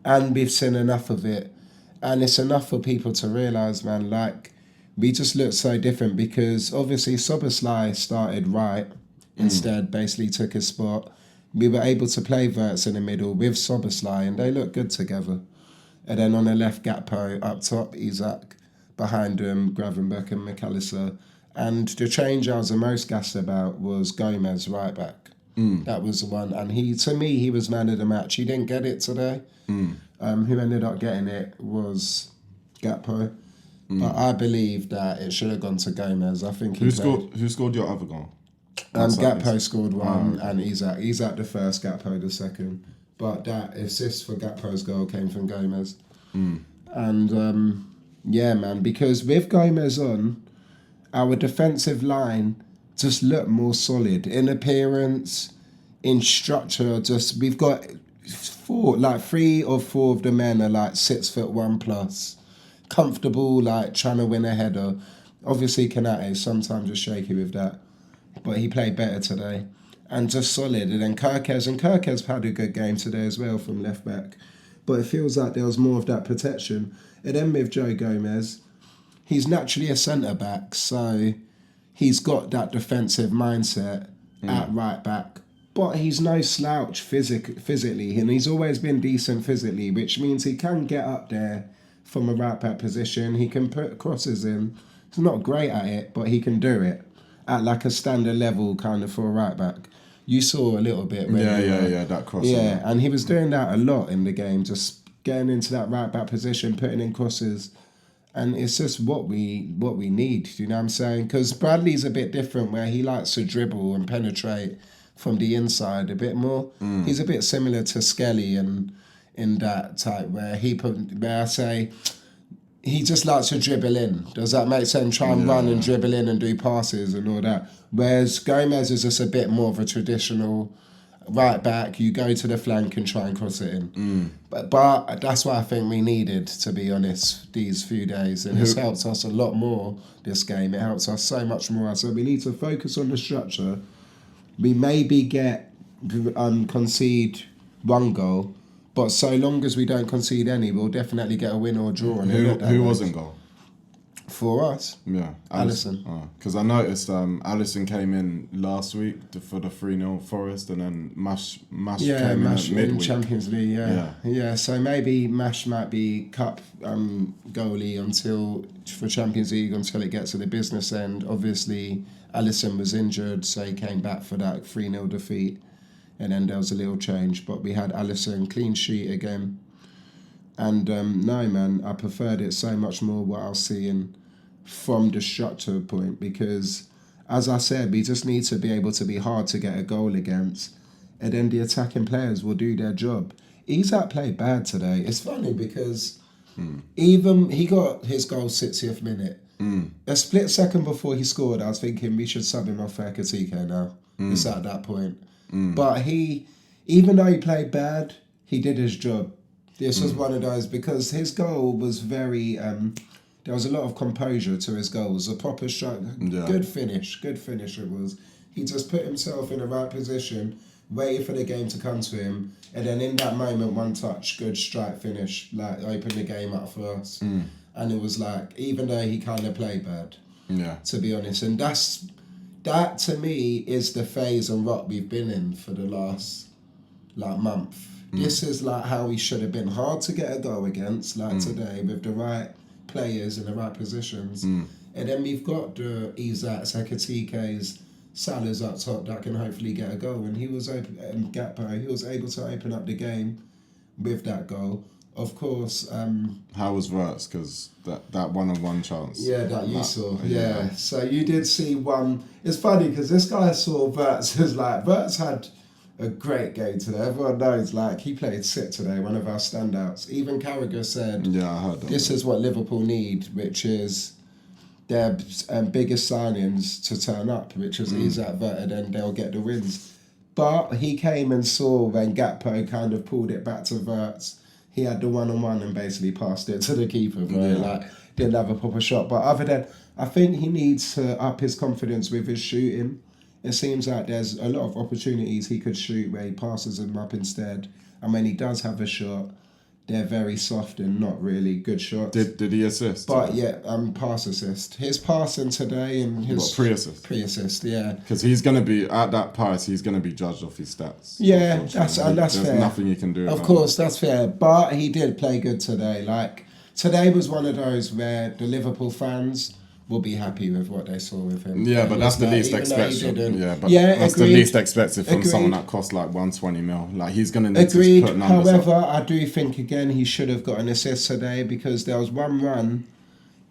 and we've seen enough of it, and it's enough for people to realise, man, like, we just look so different, because obviously Soboslai started right, instead basically took his spot. We were able to play Wirtz in the middle with Soboslai, and they look good together. And then on the left, Gakpo, up top, Isak, behind him, Gravenberch and McAllister. And the change I was the most gassed about was Gomez, right back. That was the one. And to me, he was man of the match. He didn't get it today. Who ended up getting it was Gakpo. But I believe that it should have gone to Gomez. I think Who scored your other goal? Gakpo scored one, and Isak the first, Gakpo the second. But that assist for Gakpo's goal came from Gomez. And yeah, man, because with Gomez on, our defensive line just looked more solid in appearance, in structure. Just we've got 3 or 4 of the men are like 6'1" plus, comfortable, like trying to win a header. Obviously, Kanate sometimes is shaky with that, but he played better today, and just solid. And then Kirkez had a good game today as well from left back, but it feels like there was more of that protection. And then with Joe Gomez, he's naturally a centre back, so he's got that defensive mindset at right back. But he's no slouch physically, and he's always been decent physically, which means he can get up there from a right back position. He can put crosses in. He's not great at it, but he can do it at like a standard level kind of for a right back. You saw a little bit. That cross. Yeah, and he was doing that a lot in the game, just getting into that right back position, putting in crosses. And it's just what we need, you know what I'm saying? Because Bradley's a bit different, where he likes to dribble and penetrate from the inside a bit more. He's a bit similar to Skelly and in that type, where I say he just likes to dribble in. Does that make sense? Try and run and dribble in and do passes and all that. Whereas Gomez is just a bit more of a traditional right back. You go to the flank and try and cross it in. But that's what I think we needed, to be honest, these few days. And it's helped us a lot more, this game. It helps us so much more. So we need to focus on the structure. We maybe concede 1 goal, but so long as we don't concede any, we'll definitely get a win or a draw. Who was in goal? For us? Yeah. Alisson. Because I noticed Alisson came in last week for the 3-0 Forest, and then Mash came in midweek. Champions League, yeah. So maybe Mash might be cup goalie for Champions League until it gets to the business end. Obviously, Alisson was injured, so he came back for that 3-0 defeat. And then there was a little change, but we had Alisson clean sheet again. And no, man, I preferred it so much more what I was seeing from the structure point, because, as I said, we just need to be able to be hard to get a goal against, and then the attacking players will do their job. Isak played bad today. It's funny because even he got his goal 60th minute. A split second before he scored, I was thinking we should sub him off for Ekatike now. It's at that point. But even though he played bad, he did his job. This was one of those, because his goal was very... there was a lot of composure to his goal. It was a proper stroke. Good finish it was. He just put himself in the right position, waited for the game to come to him, and then in that moment, one touch, good strike finish, like opened the game up for us. And it was like, even though he kind of played bad, to be honest. And that to me is the phase and rot we've been in for the last month. This is like how we should have been, hard to get a goal against, today, with the right players in the right positions. And then we've got the Isaks, Ekatike's, Salah's up top that can hopefully get a goal. And he was Gakpo, he was able to open up the game with that goal. Of course... how was Wirtz? Because that one-on-one chance. Yeah, that you saw. Yeah. So you did see one... It's funny because this guy saw Wirtz as Wirtz had a great game today. Everyone knows, like, he played sick today, one of our standouts. Even Carragher said, Yeah, I heard that. this is what Liverpool need, which is their biggest signings to turn up, which is Isak Verted, and they'll get the wins. But he came and saw when Gakpo kind of pulled it back to Verts. He had the one-on-one and basically passed it to the keeper, bro. Yeah. Like, didn't have a proper shot. But other than, I think he needs to up his confidence with his shooting. It seems like there's a lot of opportunities he could shoot where he passes them up instead. And when he does have a shot, they're very soft and not really good shots. Did he assist? But yeah, pass assist. His passing today and his... What, pre-assist? Pre-assist, yeah. Because he's going to be, at that price, he's going to be judged off his stats. Yeah, that's fair. There's nothing you can do Of course, that's fair. But he did play good today. Like, today was one of those where the Liverpool fans will be happy with what they saw with him. Yeah, but that's the least expected. Yeah, but yeah, that's agreed. the least expected from Agreed. Someone that costs like 120 mil. Like, he's going to need Agreed. to put numbers However, up. I do think, again, he should have got an assist today because there was one run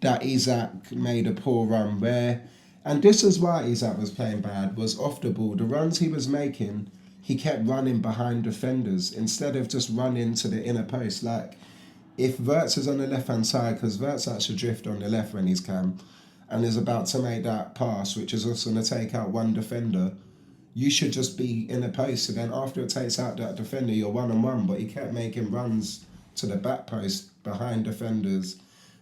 that Isak made a poor run where, and this is why Isak was playing bad, was off the ball. The runs he was making, he kept running behind defenders instead of just running to the inner post. Like, if Verts is on the left-hand side, because Verts actually drift on the left when he's cam, and is about to make that pass, which is also going to take out one defender, you should just be in a post. And then after it takes out that defender, you're one-on-one. But he kept making runs to the back post behind defenders,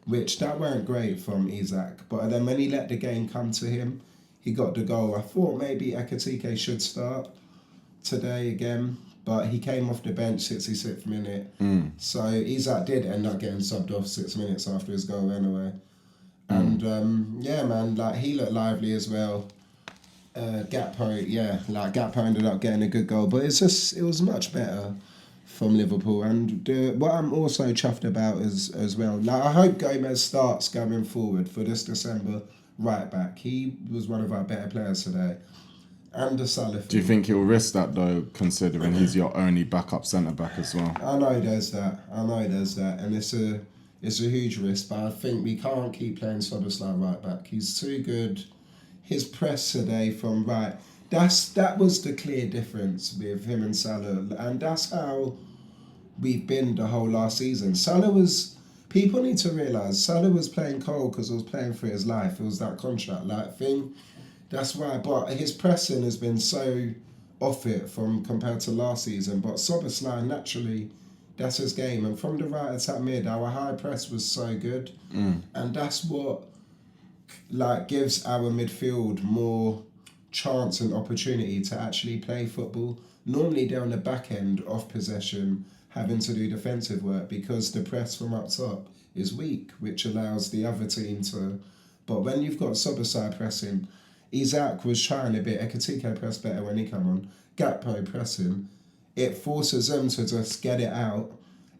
which that weren't great from Isak. But then when he let the game come to him, he got the goal. I thought maybe Ekitike should start today again, but he came off the bench 66th minute. So Isak did end up getting subbed off 6 minutes after his goal anyway. And yeah, man, like, he looked lively as well. Gakpo ended up getting a good goal, but it was much better from Liverpool. And what I'm also chuffed about is as well, like, I hope Gomez starts going forward for this December right back. He was one of our better players today. And the Salah. Do you think he'll risk that though, considering he's your only backup centre back as well? I know there's that, and it's a huge risk, but I think we can't keep playing Soboslai right back. He's too good. His press today from right, that was the clear difference with him and Salah, and that's how we've been the whole last season. People need to realise, Salah was playing cold because he was playing for his life. It was that contract-like thing. That's why, but his pressing has been so off it compared to last season. But Soboslai, naturally, that's his game. And from the right attack mid, our high press was so good. And that's what gives our midfield more chance and opportunity to actually play football. Normally they're on the back end of possession, having to do defensive work because the press from up top is weak, which allows the other team to... But when you've got Soboslai pressing, Isak was trying a bit, Ekitike pressed better when he come on, Gakpo pressing, it forces them to just get it out,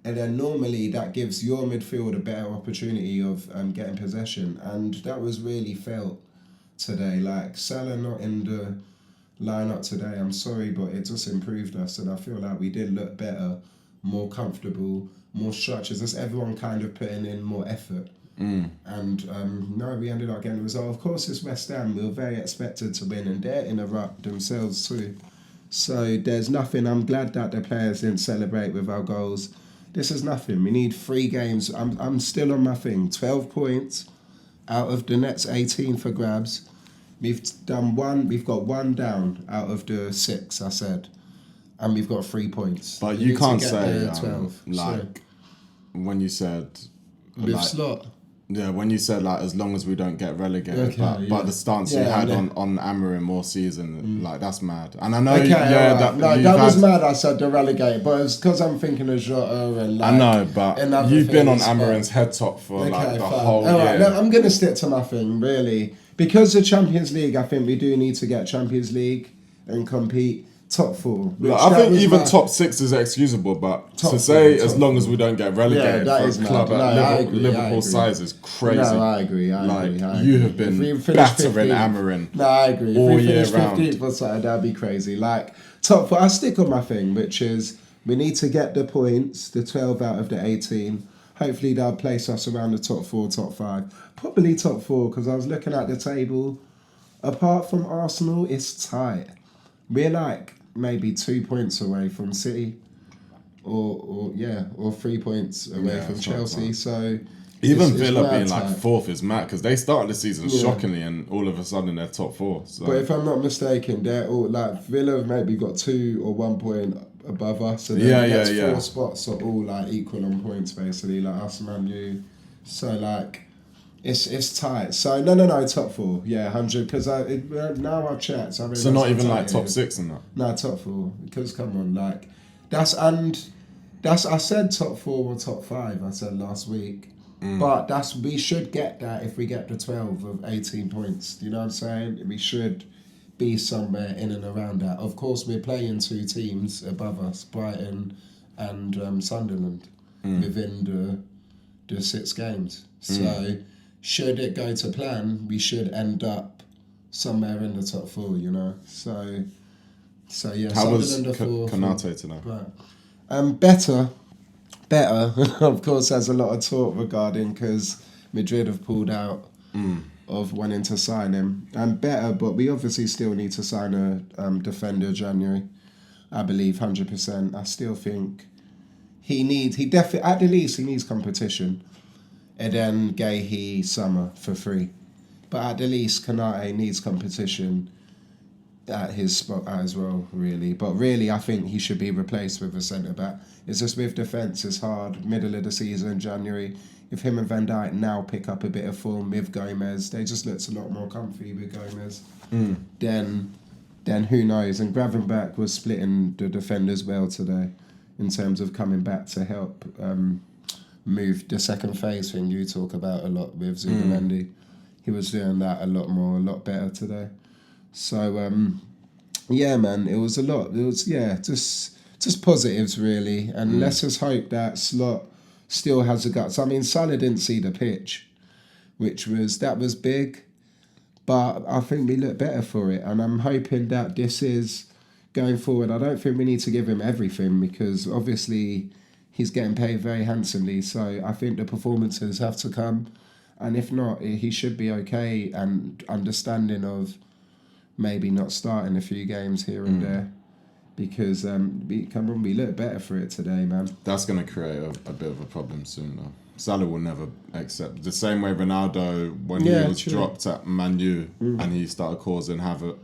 and then normally that gives your midfield a better opportunity of getting possession, and that was really felt today. Like, Salah not in the lineup today, I'm sorry, but it just improved us, and I feel like we did look better, more comfortable, more structures, just everyone kind of putting in more effort. And no, we ended up getting the result. Of course, it's West Ham. We were very expected to win, and they're in a rut themselves too. So there's nothing. I'm glad that the players didn't celebrate with our goals. This is nothing. We need 3 games. I'm still on my thing. 12 points out of the next 18 for grabs. We've done one. We've got 1 down out of the 6. I said, and we've got 3 points. But you can't say 12. When you said with slot. Yeah, when you said as long as we don't get relegated, but the stance you had on Amorim all season, that's mad. And I know, that was mad. I said the relegate, but it's because I'm thinking of Jota and I know, but you've been on Amorim's head top for the whole year. Right, I'm gonna stick to my thing really because the Champions League. I think we do need to get Champions League and compete. Top 4. I think even top 6 is excusable, but to say as long as we don't get relegated for a club at Liverpool size is crazy. No, I agree. You have been battering Amorim I agree. all if we year finish round. 15th or something, that'd be crazy. Top 4, I stick on my thing, which is we need to get the points, the 12 out of the 18. Hopefully they'll place us around the top 4, top 5. Probably top 4, because I was looking at the table. Apart from Arsenal, it's tight. We're maybe 2 points away from City, or 3 points away from Chelsea. So even it's Villa mad being tight. like fourth is mad because they started the season shockingly and all of a sudden they're top four. So. But if I'm not mistaken, they're all like Villa have maybe got 2 or 1 point above us, and then the next 4 spots are all like equal on points basically, like us, Man U. So like. It's tight. So no, top 4, 100. Because now I've checked. So not even like top 6 and that. No, top 4. Because come on, like that's I said top 4 or top 5. I said last week, but we should get that if we get the 12 of 18 points. You know what I'm saying? We should be somewhere in and around that. Of course, we're playing 2 teams above us, Brighton and Sunderland, within the 6 games. So. Should it go to plan, we should end up somewhere in the top 4, you know. So yeah. How was Sunderland Konate tonight? Right. Better. Of course, there's a lot of talk regarding because Madrid have pulled out of wanting to sign him. Better, but we obviously still need to sign a defender January. I believe 100%. I still think he definitely at the least he needs competition. And then Gahey Summer for free. But at the least, Konate needs competition at his spot as well, really. But really, I think he should be replaced with a centre-back. It's just with defence, it's hard. Middle of the season, January. If him and Van Dijk now pick up a bit of form with Gomez, they just looks a lot more comfy with Gomez. Then who knows? And Gravenberch was splitting the defenders well today in terms of coming back to help... move the second phase thing you talk about a lot with Zubimendi. He was doing that a lot better today. So man, it was a lot. It was just positives really, and let's just hope that Slot still has the guts. I mean, Salah didn't see the pitch, that was big, but I think we look better for it, and I'm hoping that this is going forward. I don't think we need to give him everything because obviously. He's getting paid very handsomely, so I think the performances have to come. And if not, he should be okay and understanding of maybe not starting a few games here and there. Because we look better for it today, man. That's going to create a bit of a problem soon, though. Salah will never accept. The same way Ronaldo, when he was dropped at Man U and he started causing havoc.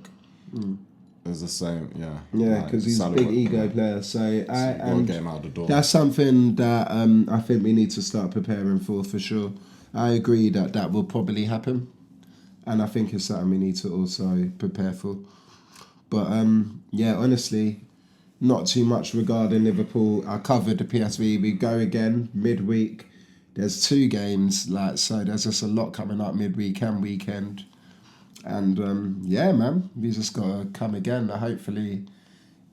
It's the same, Yeah, because he's a big ego player. So and get him out the door. That's something that I think we need to start preparing for sure. I agree that will probably happen, and I think it's something we need to also prepare for. But honestly, not too much regarding Liverpool. I covered the PSV. We go again midweek. There's 2 games, so there's just a lot coming up midweek and weekend. And man, we just gotta come again. Hopefully,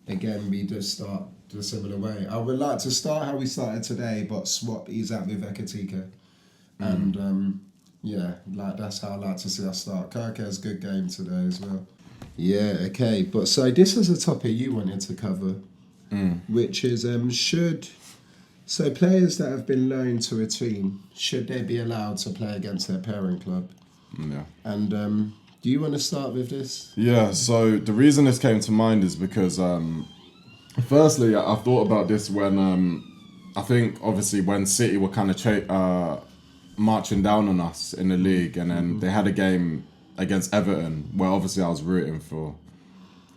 again, we just start the similar way. I would like to start how we started today, but swap Isak with Ekatika. And that's how I like to see us start. Kirker's good game today as well. Yeah, okay. But so this is a topic you wanted to cover, which is so players that have been loaned to a team, should they be allowed to play against their parent club? Yeah. And do you want to start with this? Yeah, so the reason this came to mind is because, firstly, I thought about this when, I think, obviously, when City were kind of marching down on us in the league, and then they had a game against Everton, where obviously I was rooting for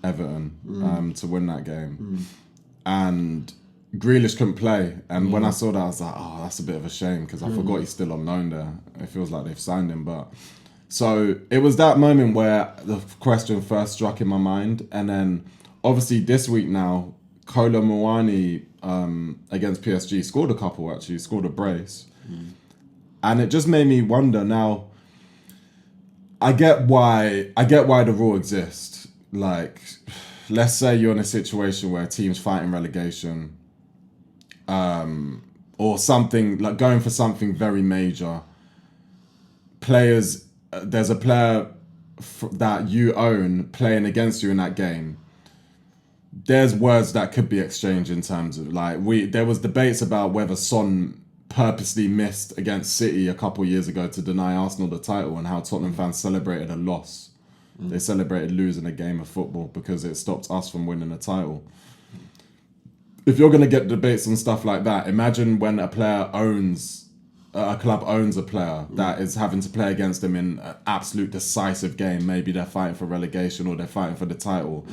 Everton to win that game. And Grealish couldn't play, and when I saw that, I was like, oh, that's a bit of a shame, because I forgot he's still on loan there. It feels like they've signed him, but... So it was that moment where the question first struck in my mind, and then obviously this week now, Loanee against PSG scored a couple, actually scored a brace, and it just made me wonder. Now, I get why the rule exists. Like, let's say you're in a situation where a team's fighting relegation, or something like going for something very major. There's a player that you own playing against you in that game. There's words that could be exchanged in terms of there was debates about whether Son purposely missed against City a couple of years ago to deny Arsenal the title, and how Tottenham fans celebrated a loss They celebrated losing a game of football because it stopped us from winning a title. If you're going to get debates on stuff like that, imagine when a club owns a player that is having to play against them in an absolute decisive game. Maybe they're fighting for relegation or they're fighting for the title.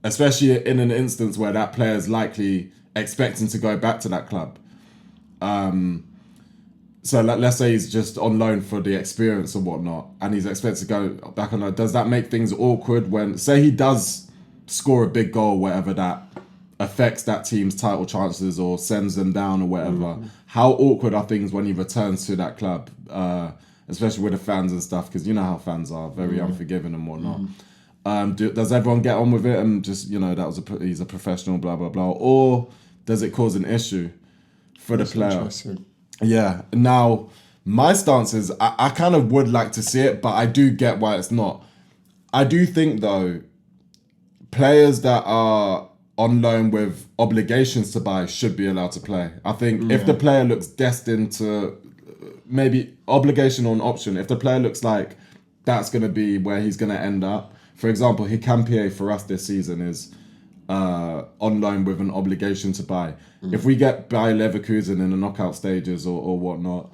Especially in an instance where that player is likely expecting to go back to that club. So let's say he's just on loan for the experience and whatnot, and he's expected to go back on loan. Does that make things awkward when, say he does score a big goal, whatever, that affects that team's title chances or sends them down or whatever? How awkward are things when he returns to that club, especially with the fans and stuff? Because you know how fans are, very unforgiving and whatnot. Does everyone get on with it and just, he's a professional, blah, blah, blah? Or does it cause an issue for the player? Yeah. Now, my stance is I kind of would like to see it, but I do get why it's not. I do think, though, players that are on loan with obligations to buy should be allowed to play. I think if the player looks destined to, maybe obligation or an option, if the player looks like that's going to be where he's going to end up. For example, Hikampié for us this season is on loan with an obligation to buy. If we get by Leverkusen in the knockout stages or whatnot,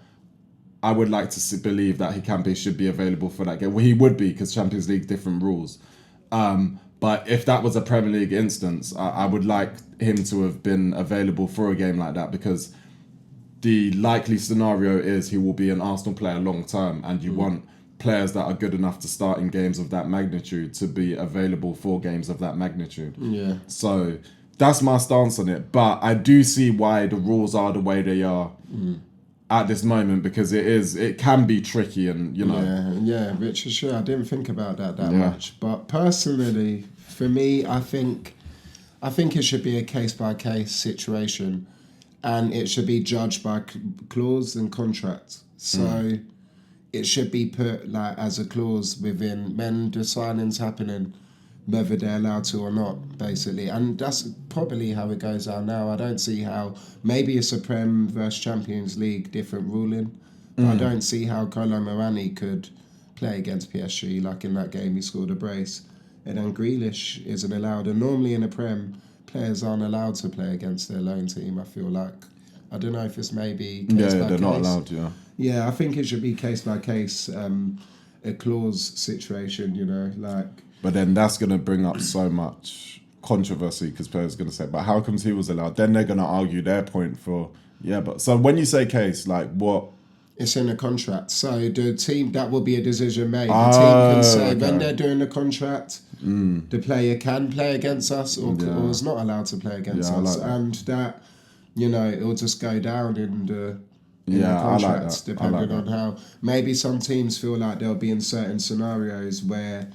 I would like to believe that Hikampié should be available for that game. Well, he would be, because Champions League, different rules. But if that was a Premier League instance, I would like him to have been available for a game like that, because the likely scenario is he will be an Arsenal player long term, and you want players that are good enough to start in games of that magnitude to be available for games of that magnitude. Yeah. So that's my stance on it. But I do see why the rules are the way they are at this moment, because it can be tricky, and Yeah, Richard, sure. I didn't think about that much. But personally, for me, I think it should be a case-by-case situation, and it should be judged by clause and contract. So it should be put like as a clause within when the signing's happening, whether they're allowed to or not, basically. And that's probably how it goes out now. I don't see how, maybe it's a Prem versus Champions League different ruling, but I don't see how Loanee could play against PSG, like in that game he scored a brace, and then Grealish isn't allowed. And normally in a Prem, players aren't allowed to play against their loan team, I feel like. I don't know if it's maybe case by they're case. not allowed, Yeah, I think it should be case by case, a clause situation, like... But then that's going to bring up so much controversy, because players are going to say, but how comes he was allowed? Then they're going to argue their point for, but... So when you say case, like what? It's in a contract. So the team, that will be a decision made. The team can say when they're doing the contract, the player can play against us or is not allowed to play against us. Like and that, it will just go down in the contracts, depending on how... Maybe some teams feel like they'll be in certain scenarios where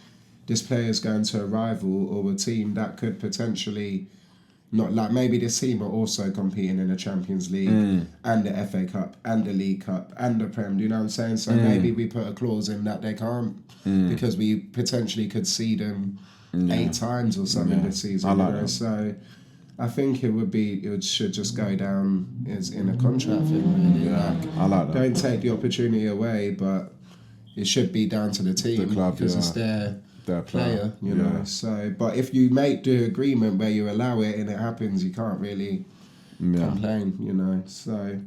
this player is going to a rival or a team that could potentially not, like maybe this team are also competing in the Champions League and the FA Cup and the League Cup and the Prem, do you know what I'm saying? So maybe we put a clause in that they can't because we potentially could see them 8 times or something this season. So I think it should just go down as in a contract thing, really. I like that. Don't take the opportunity away, but it should be down to the team, the club, because it's their player, you know. So, but if you make the agreement where you allow it and it happens, you can't really complain, So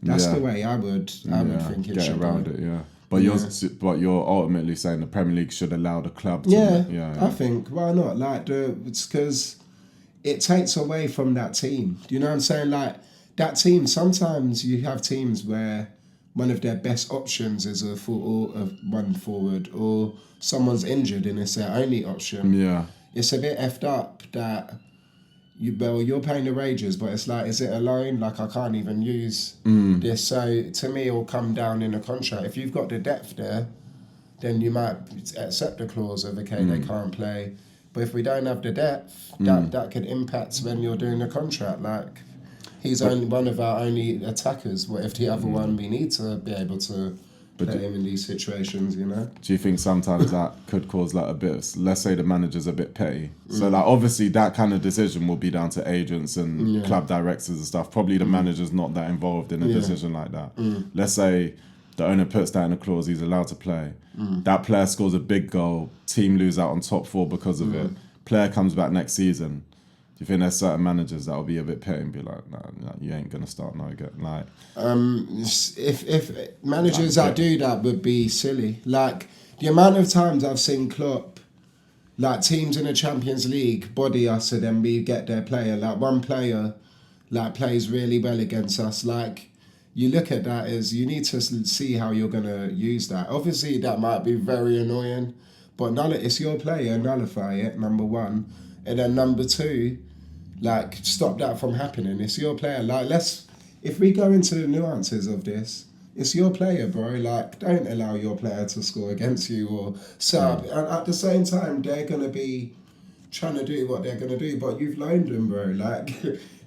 that's the way I would think it should around go. it, But you're ultimately saying the Premier League should allow the club to... I think, why not? Like, it's because it takes away from that team. Do you know what I'm saying? Like, that team, sometimes you have teams where one of their best options is one forward, or someone's injured and it's their only option. Yeah. It's a bit effed up that you're paying the wages, but it's like, is it a loan? Like, I can't even use this. So to me, it'll come down in a contract. If you've got the depth there, then you might accept the clause of, okay, they can't play. But if we don't have the depth, that could impact when you're doing the contract. Like, he's only one of our only attackers. What if the other one, we need to be able to put him in these situations, Do you think sometimes that could cause like a bit of, let's say the manager's a bit petty. So like obviously that kind of decision will be down to agents and club directors and stuff. Probably the manager's not that involved in a decision like that. Let's say the owner puts that in a clause, he's allowed to play. That player scores a big goal, team lose out on top 4 because of it. Player comes back next season. Do you think there's certain managers that will be a bit petty and be like, nah, you ain't gonna start now again? Like, if managers that do that would be silly. Like the amount of times I've seen Klopp, like teams in the Champions League body us and then we get their player. Like one player, like plays really well against us. Like you look at that as you need to see how you're gonna use that. Obviously that might be very annoying, but it's your player. Nullify it. Number one, and then number two, like stop that from happening. It's your player. Like if we go into the nuances of this, it's your player, bro. Like, don't allow your player to score against you or sub. And at the same time, they're going to be trying to do what they're going to do, but you've loaned them, bro. Like,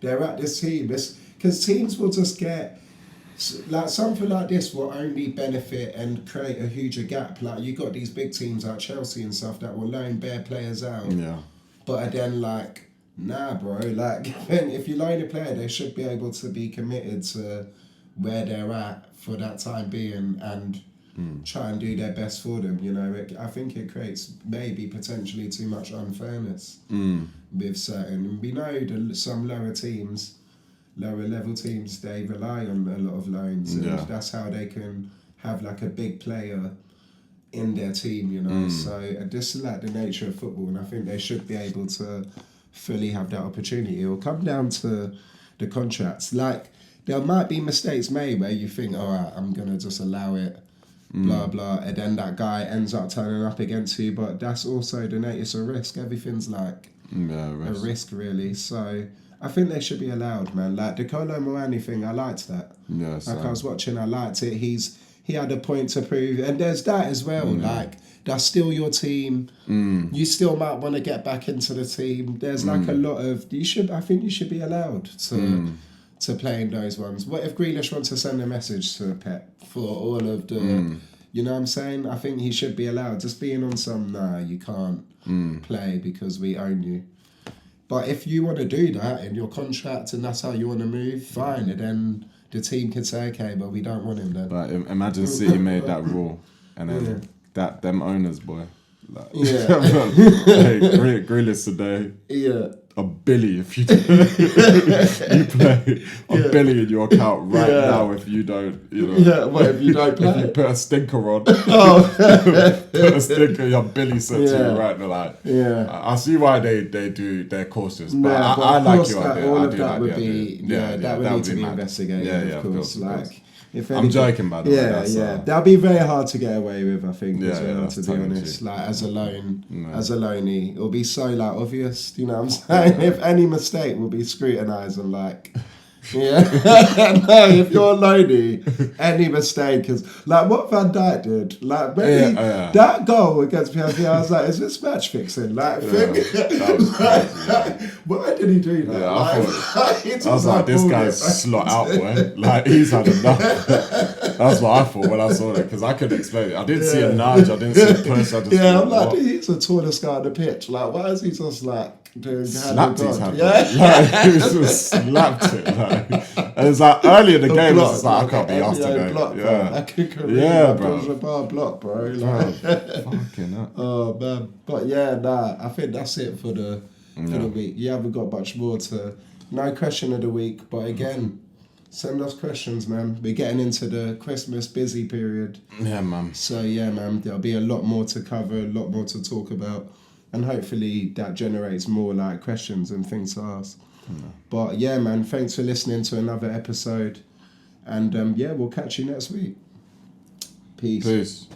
they're at this team. Because teams will just get... Like, something like this will only benefit and create a huger gap. Like, you got these big teams like Chelsea and stuff that will loan bare players out. yeah. But then, like, nah, bro. Like, if you loan a player, they should be able to be committed to where they're at for that time being and try and do their best for them. You know, I think it creates maybe potentially too much unfairness with certain. We know some lower level teams, they rely on a lot of loans, and that's how they can have like a big player in their team. You know, so this is like the nature of football, and I think they should be able to fully have that opportunity. It will come down to the contracts. Like, there might be mistakes made where you think, all right, I'm going to just allow it, blah, blah, and then that guy ends up turning up against you, but that's also the nature. It's a risk. Everything's like a risk, really. So I think they should be allowed, man. Like, the Loanee thing, I liked that. Yeah, like, I was watching, I liked it. He had a point to prove, and there's that as well. Like, that's still your team. You still might want to get back into the team. There's like a lot of... I think you should be allowed to play in those ones. What if Grealish wants to send a message to Pep for all of the... You know what I'm saying? I think he should be allowed. Just being on some, nah, you can't play because we own you. But if you want to do that in your contract and that's how you want to move, fine. And then the team can say, okay, but we don't want him then. But imagine City made that rule and then them owners, boy. Like, Yeah. hey, Grealish today. Yeah. A billy if you you play a billy in your account right now if you don't, you know. Yeah, what if you don't play? If you put a stinker on, Oh. put a stinker, your billy sent to you right now. Like, Yeah. I see why they're cautious, but Yeah, I of like course your that, idea. all I of do that like would the be idea. that would need to be mad. investigated, Yeah, of course. Of If I'm joking, by the way. Yeah. That'll be very hard to get away with, I think, as well, that's to be tongue in honest. cheek. Like, as a loanee, it'll be so, like, obvious, you know what I'm saying? If any mistake will be scrutinised and, like... Yeah, no, if you're a loanee, any mistake is... Like, what Van Dijk did, like, maybe that goal against PSV, I was like, is this match fixing? Like, that was crazy, why did he do that? Yeah, I was like, this guy's slot out, boy. Like, he's had enough. That's what I thought when I saw it, because I couldn't explain it. I didn't see a nudge, I didn't see a push, I just I'm like, what? dude, he's the tallest guy on the pitch. Like, why is he just like doing slapped his hand? Yeah. Like, he just slapped it. Like, and it's like early in the game, it's like, I can't be asked today. Block, yeah. Like a career, Yeah, bro. Bar block, bro. Like, Fucking hell. oh man, but yeah, nah. I think that's it for the week. You haven't got much more to. No question of the week, but again, send us questions, man. We're getting into the Christmas busy period. Yeah, man. So yeah, man, there'll be a lot more to cover, a lot more to talk about, and hopefully that generates more like questions and things to ask. But yeah, man, thanks for listening to another episode, and yeah, we'll catch you next week. Peace.